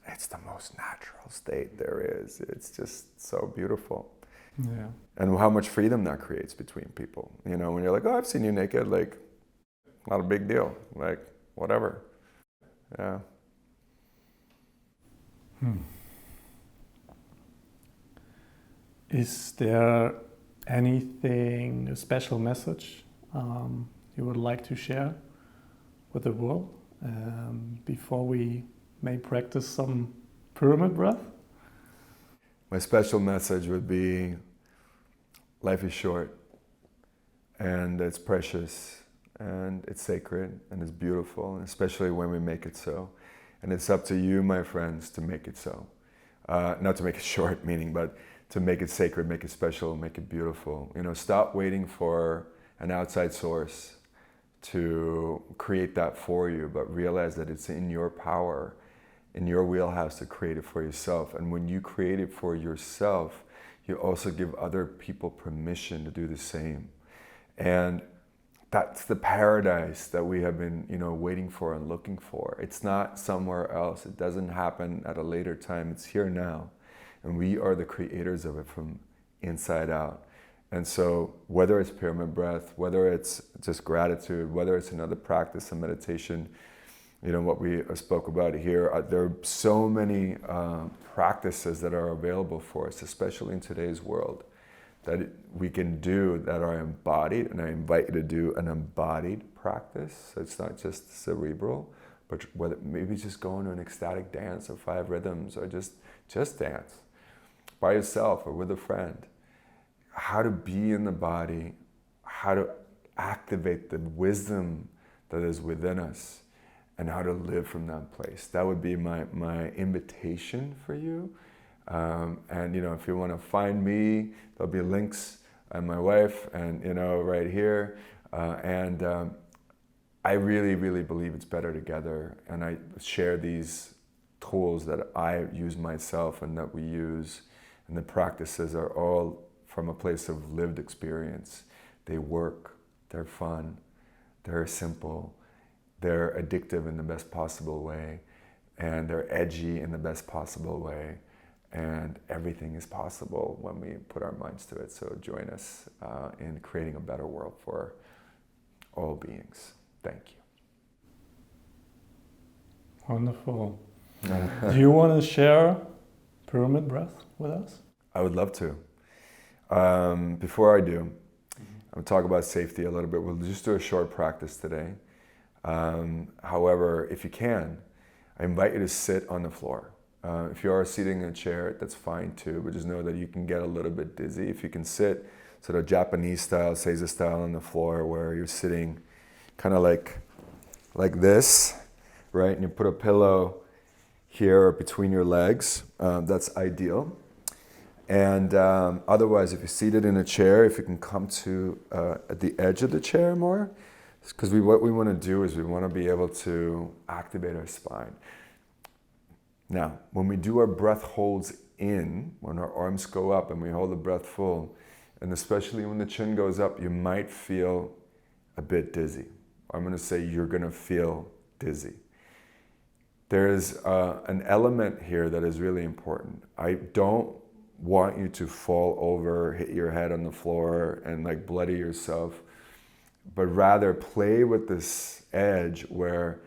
it's the most natural state there is. It's just so beautiful. Yeah. And how much freedom that creates between people. When you're like, oh, I've seen you naked, like, not a big deal, like, whatever. Yeah. Is there anything, a special message you would like to share with the world before we may practice some pyramid breath? My special message would be, life is short, and it's precious, and it's sacred, and it's beautiful, and especially when we make it so. And it's up to you, my friends, to make it so. Not to make it short, but to make it sacred, make it special, make it beautiful. Stop waiting for an outside source to create that for you, but realize that it's in your power, in your wheelhouse to create it for yourself. And when you create it for yourself, you also give other people permission to do the same. And that's the paradise that we have been, waiting for and looking for. It's not somewhere else. It doesn't happen at a later time. It's here now. And we are the creators of it from inside out. And so whether it's pyramid breath, whether it's just gratitude, whether it's another practice of meditation, what we spoke about here, there are so many practices that are available for us, especially in today's world, that we can do that are embodied. And I invite you to do an embodied practice. So it's not just cerebral, but whether maybe just going to an ecstatic dance of 5 rhythms, or just dance by yourself or with a friend. How to be in the body, how to activate the wisdom that is within us, and how to live from that place. That would be my invitation for you. And if you want to find me, there'll be links and my wife, and right here. I really, really believe it's better together. And I share these tools that I use myself and that we use, and the practices are all from a place of lived experience. They work, they're fun, they're simple, they're addictive in the best possible way, and they're edgy in the best possible way. And everything is possible when we put our minds to it. So join us in creating a better world for all beings. Thank you. Wonderful. Do you want to share pyramid breath with us? I would love to. Before I do, I'm going to talk about safety a little bit. We'll just do a short practice today. However, if you can, I invite you to sit on the floor. If you are sitting in a chair, that's fine too, but just know that you can get a little bit dizzy. If you can sit sort of Japanese style, Seiza style on the floor, where you're sitting kind of like this, right? And you put a pillow here between your legs, that's ideal. And otherwise, if you're seated in a chair, if you can come to at the edge of the chair more, because what we want to do is we want to be able to activate our spine. Now, when we do our breath holds in, when our arms go up and we hold the breath full, and especially when the chin goes up, you might feel a bit dizzy. I'm going to say you're going to feel dizzy. there's an element here that is really important. I don't want you to fall over, hit your head on the floor, and like bloody yourself, but rather play with this edge where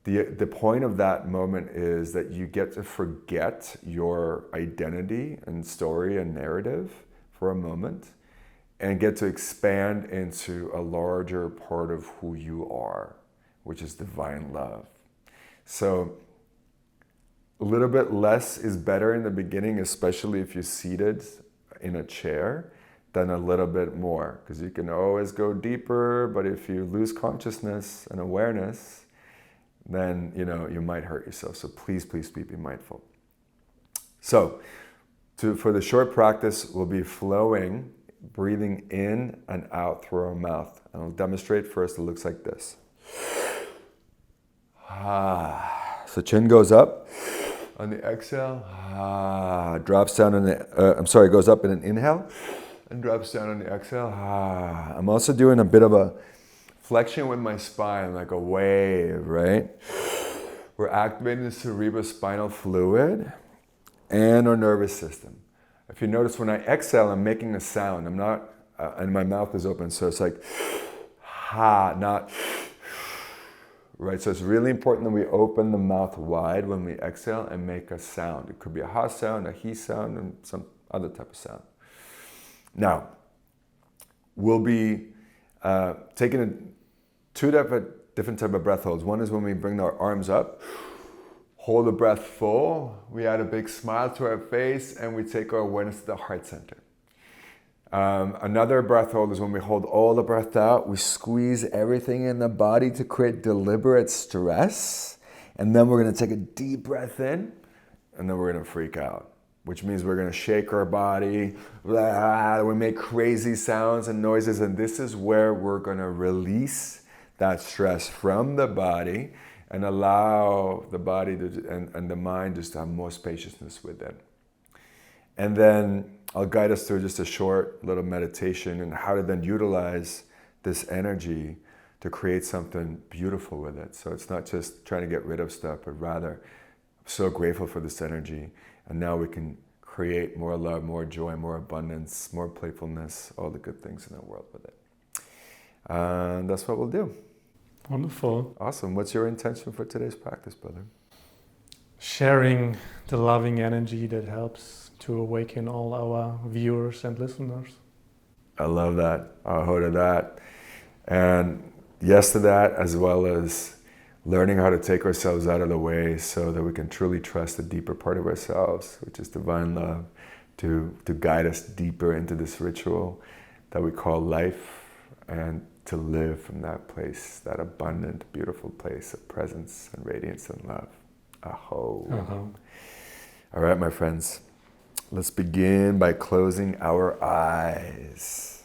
the point of that moment is that you get to forget your identity and story and narrative for a moment and get to expand into a larger part of who you are, which is divine love. So a little bit less is better in the beginning, especially if you're seated in a chair, than a little bit more, because you can always go deeper, but if you lose consciousness and awareness, then you might hurt yourself. So please be mindful. So for the short practice, we'll be flowing, breathing in and out through our mouth. And I'll demonstrate first. It looks like this. So chin goes up on the exhale, drops down on the, goes up in an inhale and drops down on the exhale. I'm also doing a bit of a flexion with my spine, like a wave, right? We're activating the cerebrospinal fluid and our nervous system. If you notice, when I exhale, I'm making a sound. I'm not, and my mouth is open, so it's like, not, right? So it's really important that we open the mouth wide when we exhale and make a sound. It could be a ha sound, a he sound, and some other type of sound. Now, we'll be taking two different type of breath holds. One is when we bring our arms up, hold the breath full, we add a big smile to our face, and we take our awareness to the heart center. Another breath hold is when we hold all the breath out, we squeeze everything in the body to create deliberate stress, and then we're going to take a deep breath in, and then we're going to freak out, which means we're going to shake our body, we make crazy sounds and noises, and this is where we're going to release that stress from the body and allow the body and the mind just to have more spaciousness within. And then I'll guide us through just a short little meditation and how to then utilize this energy to create something beautiful with it. So it's not just trying to get rid of stuff, but rather, I'm so grateful for this energy. And now we can create more love, more joy, more abundance, more playfulness, all the good things in the world with it. And that's what we'll do. Wonderful. Awesome. What's your intention for today's practice, brother? Sharing the loving energy that helps to awaken all our viewers and listeners. I love that. Aho to that. And yes to that, as well as learning how to take ourselves out of the way so that we can truly trust the deeper part of ourselves, which is divine love, to guide us deeper into this ritual that we call life, and to live from that place, that abundant, beautiful place of presence and radiance and love. Aho. Uh-huh. All right, my friends, let's begin by closing our eyes,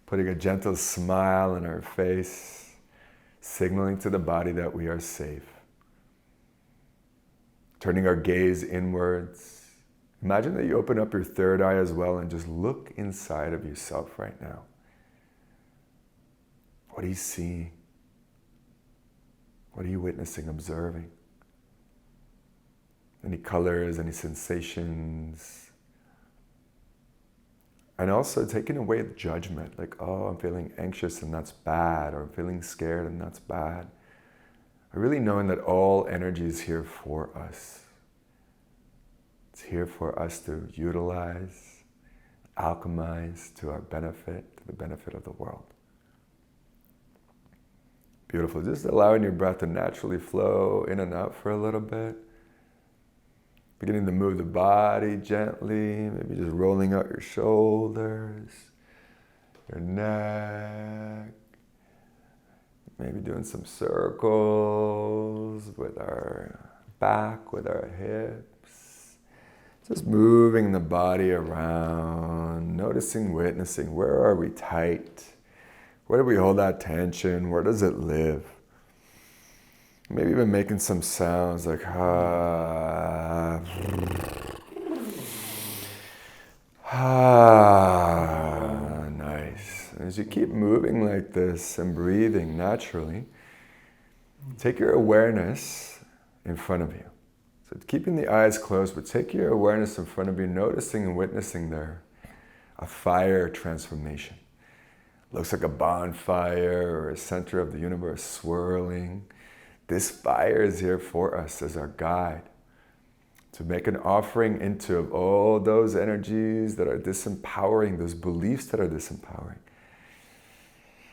putting a gentle smile on our face, signaling to the body that we are safe. Turning our gaze inwards. Imagine that you open up your third eye as well and just look inside of yourself right now. What are you seeing? What are you witnessing, observing? Any colors, any sensations? And also taking away the judgment, like, oh, I'm feeling anxious and that's bad, or I'm feeling scared and that's bad. Really knowing that all energy is here for us. It's here for us to utilize, alchemize to our benefit, to the benefit of the world. Beautiful. Just allowing your breath to naturally flow in and out for a little bit. Beginning to move the body gently, maybe just rolling out your shoulders, your neck. Maybe doing some circles with our back, with our hips. Just moving the body around, noticing, witnessing, where are we tight? Where do we hold that tension? Where does it live? Maybe even making some sounds like nice. As you keep moving like this and breathing naturally, take your awareness in front of you. So keeping the eyes closed, but take your awareness in front of you, noticing and witnessing there a fire transformation. Looks like a bonfire or a center of the universe swirling. This fire is here for us as our guide to make an offering into all those energies that are disempowering, those beliefs that are disempowering.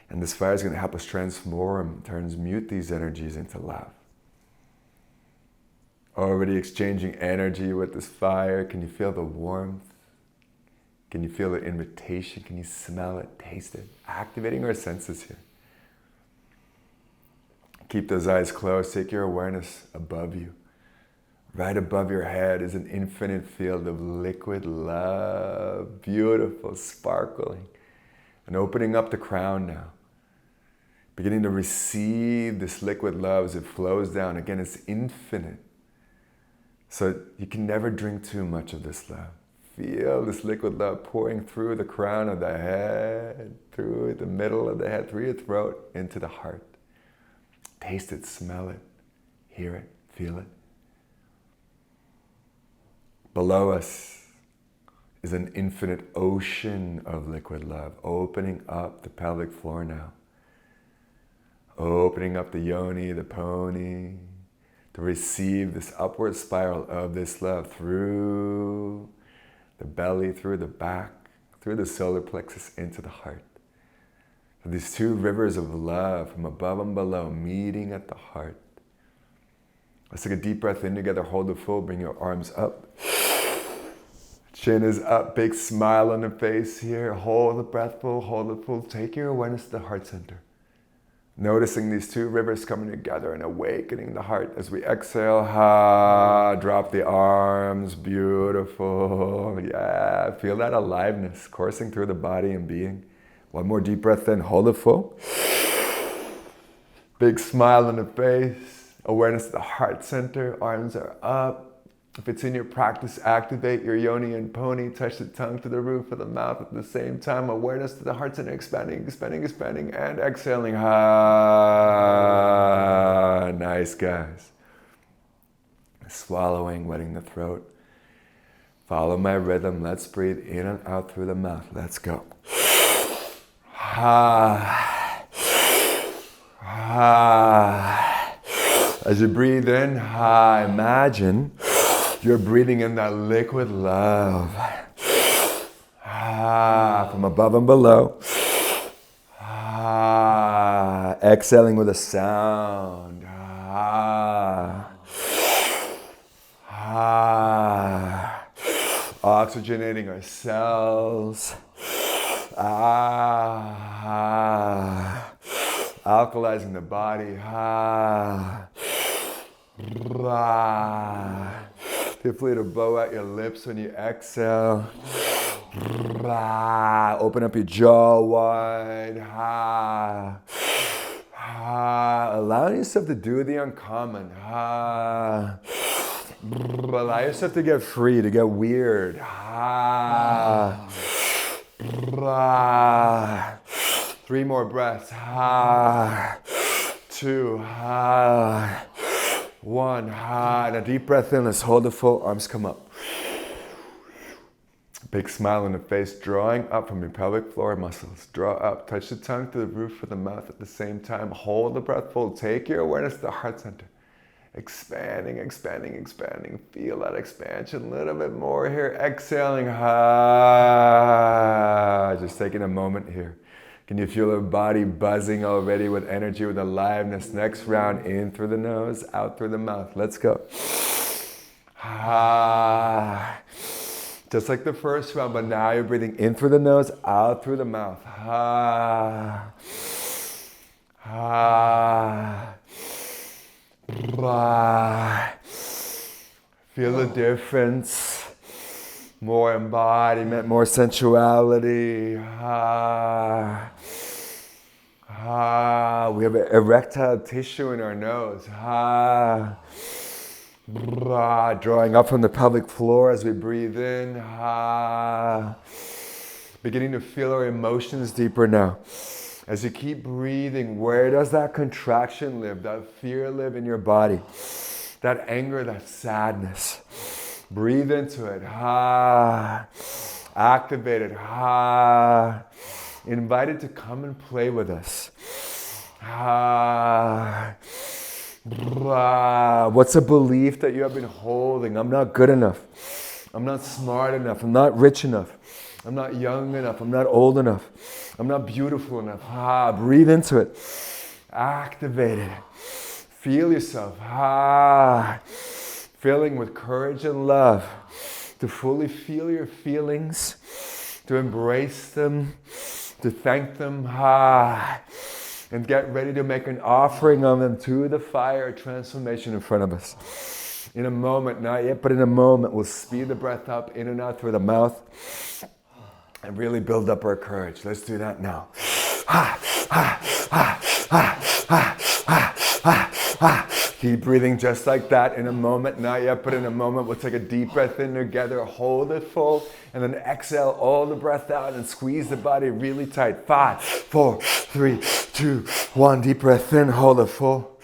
And this fire is going to help us transform, transmute these energies into love. Already exchanging energy with this fire. Can you feel the warmth? Can you feel the invitation? Can you smell it, taste it? Activating our senses here. Keep those eyes closed. Take your awareness above you. Right above your head is an infinite field of liquid love. Beautiful, sparkling. And opening up the crown now. Beginning to receive this liquid love as it flows down. Again, it's infinite. So you can never drink too much of this love. Feel this liquid love pouring through the crown of the head, through the middle of the head, through your throat, into the heart. Taste it, smell it, hear it, feel it. Below us is an infinite ocean of liquid love, opening up the pelvic floor now. Opening up the yoni, the pony, to receive this upward spiral of this love through the belly, through the back, through the solar plexus, into the heart. So these two rivers of love from above and below meeting at the heart. Let's take a deep breath in together, hold it full, bring your arms up. Chin is up, big smile on the face here. Hold the breath full, hold it full. Take your awareness to the heart center. Noticing these two rivers coming together and awakening the heart. As we exhale, drop the arms, beautiful. Yeah, feel that aliveness coursing through the body and being. One more deep breath in, hold it full. Big smile on the face, awareness to the heart center, arms are up. If it's in your practice, activate your yoni and pony, touch the tongue to the roof of the mouth at the same time. Awareness to the heart center, expanding, expanding, expanding, and exhaling. Nice, guys. Swallowing, wetting the throat. Follow my rhythm. Let's breathe in and out through the mouth. Let's go. As you breathe in, imagine you're breathing in that liquid love. From above and below. Exhaling with a sound. Oxygenating our cells. Alkalizing the body. Feel free to blow out your lips when you exhale. Open up your jaw wide. Allow yourself to do the uncommon. Allow yourself to get free, to get weird. 3 more breaths. 2. 1. And a deep breath in. Let's hold it full. Arms come up. Big smile on the face, drawing up from your pelvic floor muscles. Draw up. Touch the tongue to the roof of the mouth at the same time. Hold the breath full. Take your awareness to the heart center. Expanding, expanding, expanding. Feel that expansion a little bit more here. Exhaling. Just taking a moment here. Can you feel your body buzzing already with energy, with aliveness? Next round, in through the nose, out through the mouth. Let's go. Just like the first round, but now you're breathing in through the nose, out through the mouth. Feel the difference. More embodiment, more sensuality. We have an erectile tissue in our nose. Drawing up from the pelvic floor as we breathe in. Beginning to feel our emotions deeper now. As you keep breathing, where does that contraction live, that fear live in your body? that anger, that sadness. Breathe into it. Ha. Activate it. Ha. Invite it to come and play with us. Ha. What's a belief that you have been holding? I'm not good enough. I'm not smart enough. I'm not rich enough. I'm not young enough. I'm not old enough. I'm not beautiful enough. Ah, breathe into it. Activate it. Feel yourself. Ah, filling with courage and love to fully feel your feelings, to embrace them, to thank them. Ah, and get ready to make an offering of them to the fire transformation in front of us. In a moment, not yet, but in a moment, we'll speed the breath up, in and out through the mouth, and really build up our courage. Let's do that now. Keep breathing just like that. In a moment, not yet, but in a moment, we'll take a deep breath in together, hold it full, and then exhale all the breath out and squeeze the body really tight. 5, 4, 3, 2, 1. Deep breath in, hold it full.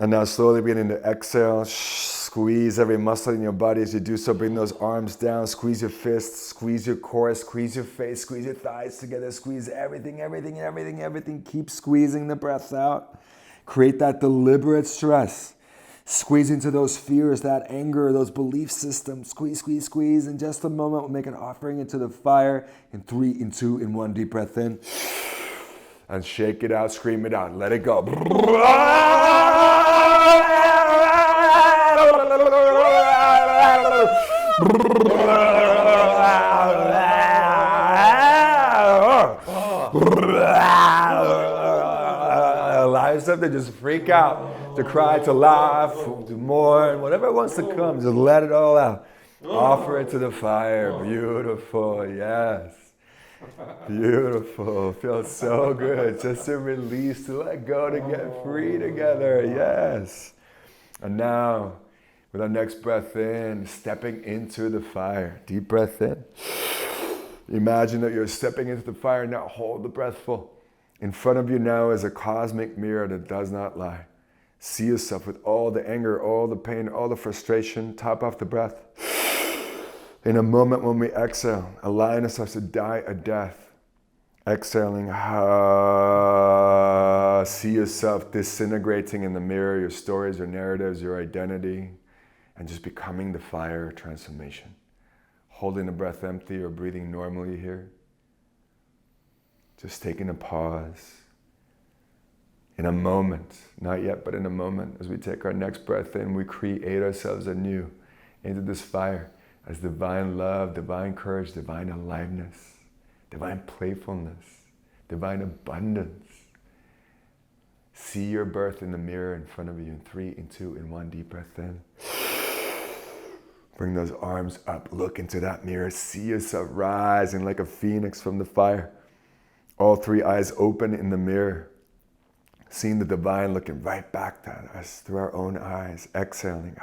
And now slowly begin to exhale. Squeeze every muscle in your body as you do so. Bring those arms down. Squeeze your fists. Squeeze your core. Squeeze your face. Squeeze your thighs together. Squeeze everything, everything, everything, everything. Keep squeezing the breath out. Create that deliberate stress. Squeeze into those fears, that anger, those belief systems. Squeeze, squeeze, squeeze. In just a moment, we'll make an offering into the fire. In 3, in 2, in 1. Deep breath in. And shake it out. Scream it out. Let it go. Allow yourself to just freak out, to cry, to laugh, to mourn, whatever wants to come, just let it all out. Offer it to the fire. Beautiful, yes. Beautiful. Feels so good. Just to release, to let go, to get free together. Yes. And now, with our next breath in, stepping into the fire. Deep breath in. Imagine that you're stepping into the fire. Now hold the breath full. In front of you now is a cosmic mirror that does not lie. See yourself with all the anger, all the pain, all the frustration. Top off the breath. In a moment when we exhale, allowing ourselves to die a death. Exhaling, see yourself disintegrating in the mirror, your stories, your narratives, your identity, and just becoming the fire transformation. Holding the breath empty or breathing normally here. Just taking a pause. In a moment, not yet, but in a moment, as we take our next breath in, we create ourselves anew into this fire as divine love, divine courage, divine aliveness, divine playfulness, divine abundance. See your birth in the mirror in front of you in 3, in 2, in 1. Deep breath in. Bring those arms up, look into that mirror, see yourself rising like a phoenix from the fire. All 3 eyes open in the mirror, seeing the divine looking right back at us through our own eyes, exhaling.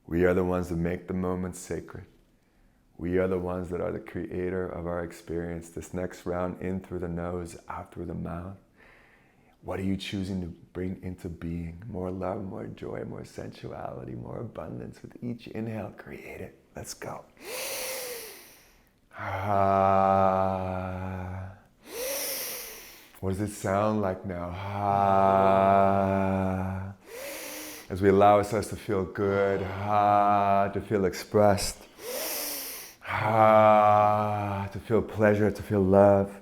We are the ones that make the moment sacred. We are the ones that are the creator of our experience. This next round, in through the nose, out through the mouth. What are you choosing to bring into being? More love, more joy, more sensuality, more abundance. With each inhale, create it. Let's go. What does it sound like now? As we allow ourselves to feel good, to feel expressed, to feel pleasure, to feel love,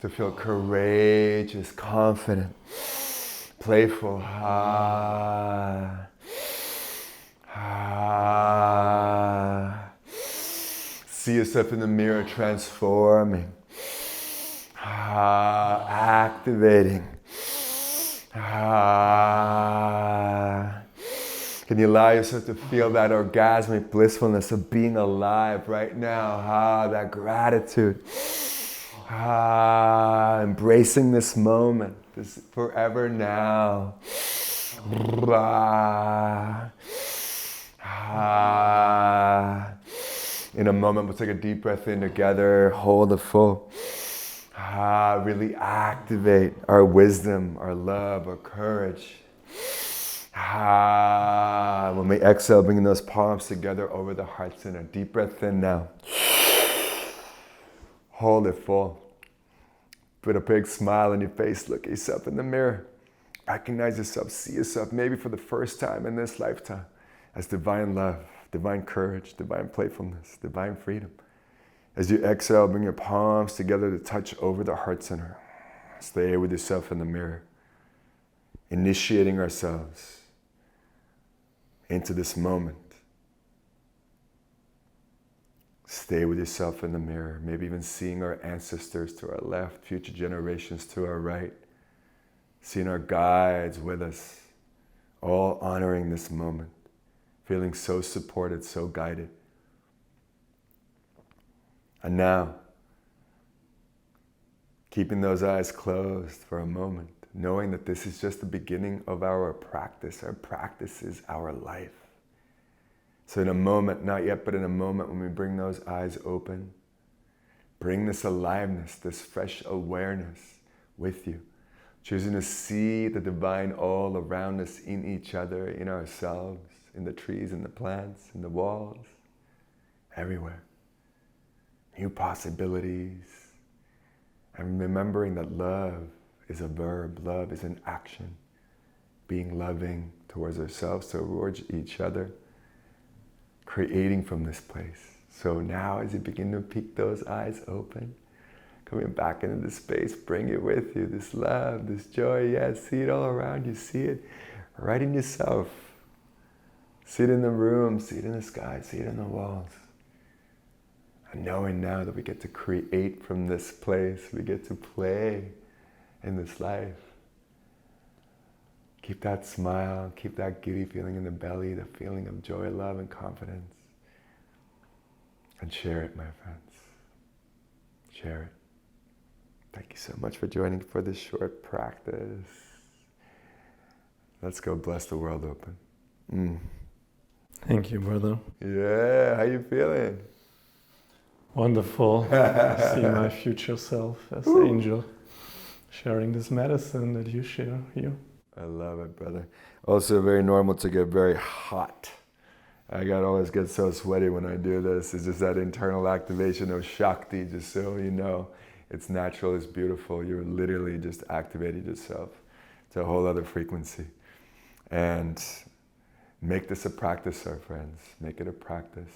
to feel courageous, confident, playful. See yourself in the mirror transforming, activating. Can you allow yourself to feel that orgasmic blissfulness of being alive right now? That gratitude. Embracing this moment, this forever now. In a moment, we'll take a deep breath in together, hold it full. Really activate our wisdom, our love, our courage. When we exhale, bringing those palms together over the heart center. Deep breath in now. Hold it full. Put a big smile on your face. Look at yourself in the mirror. Recognize yourself. See yourself, maybe for the first time in this lifetime, as divine love, divine courage, divine playfulness, divine freedom. As you exhale, bring your palms together to touch over the heart center. Stay with yourself in the mirror. Initiating ourselves into this moment. Stay with yourself in the mirror, maybe even seeing our ancestors to our left, future generations to our right, seeing our guides with us, all honoring this moment, feeling so supported, so guided. And now, keeping those eyes closed for a moment, knowing that this is just the beginning of our practice. Our practice is our life. So in a moment, not yet, but in a moment when we bring those eyes open, bring this aliveness, this fresh awareness with you, choosing to see the divine all around us, in each other, in ourselves, in the trees, in the plants, in the walls, everywhere. New possibilities. And remembering that love is a verb, love is an action. Being loving towards ourselves, towards each other. Creating from this place. So now as you begin to peek those eyes open, coming back into the space, bring it with you, this love, this joy, yes, see it all around you, see it right in yourself. See it in the room, see it in the sky, see it in the walls. And knowing now that we get to create from this place, we get to play in this life. Keep that smile, keep that giddy feeling in the belly, the feeling of joy, love, and confidence. And share it, my friends. Share it. Thank you so much for joining for this short practice. Let's go bless the world open. Thank you, brother. Yeah, how you feeling? Wonderful. I see my future self as angel, sharing this medicine that you share here. I love it, brother. Also very normal to get very hot. I always get so sweaty when I do this. It's just that internal activation of Shakti, just so you know. It's natural, it's beautiful. You're literally just activating yourself to a whole other frequency. And make this a practice, our friends. Make it a practice.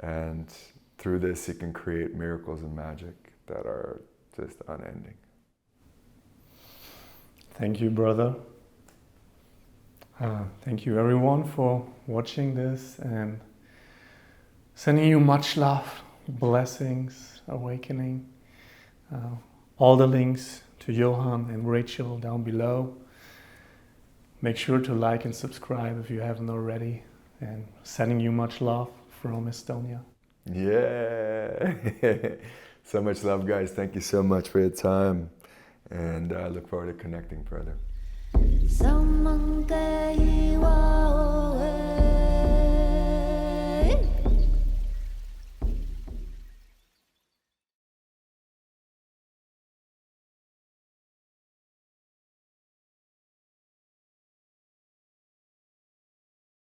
And through this, you can create miracles and magic that are just unending. Thank you, brother. Thank you, everyone, for watching this, and sending you much love, blessings, awakening. All the links to Johann and Rachel down below. Make sure to like and subscribe if you haven't already. And sending you much love from Estonia. Yeah. So much love, guys. Thank you so much for your time. And I look forward to connecting further.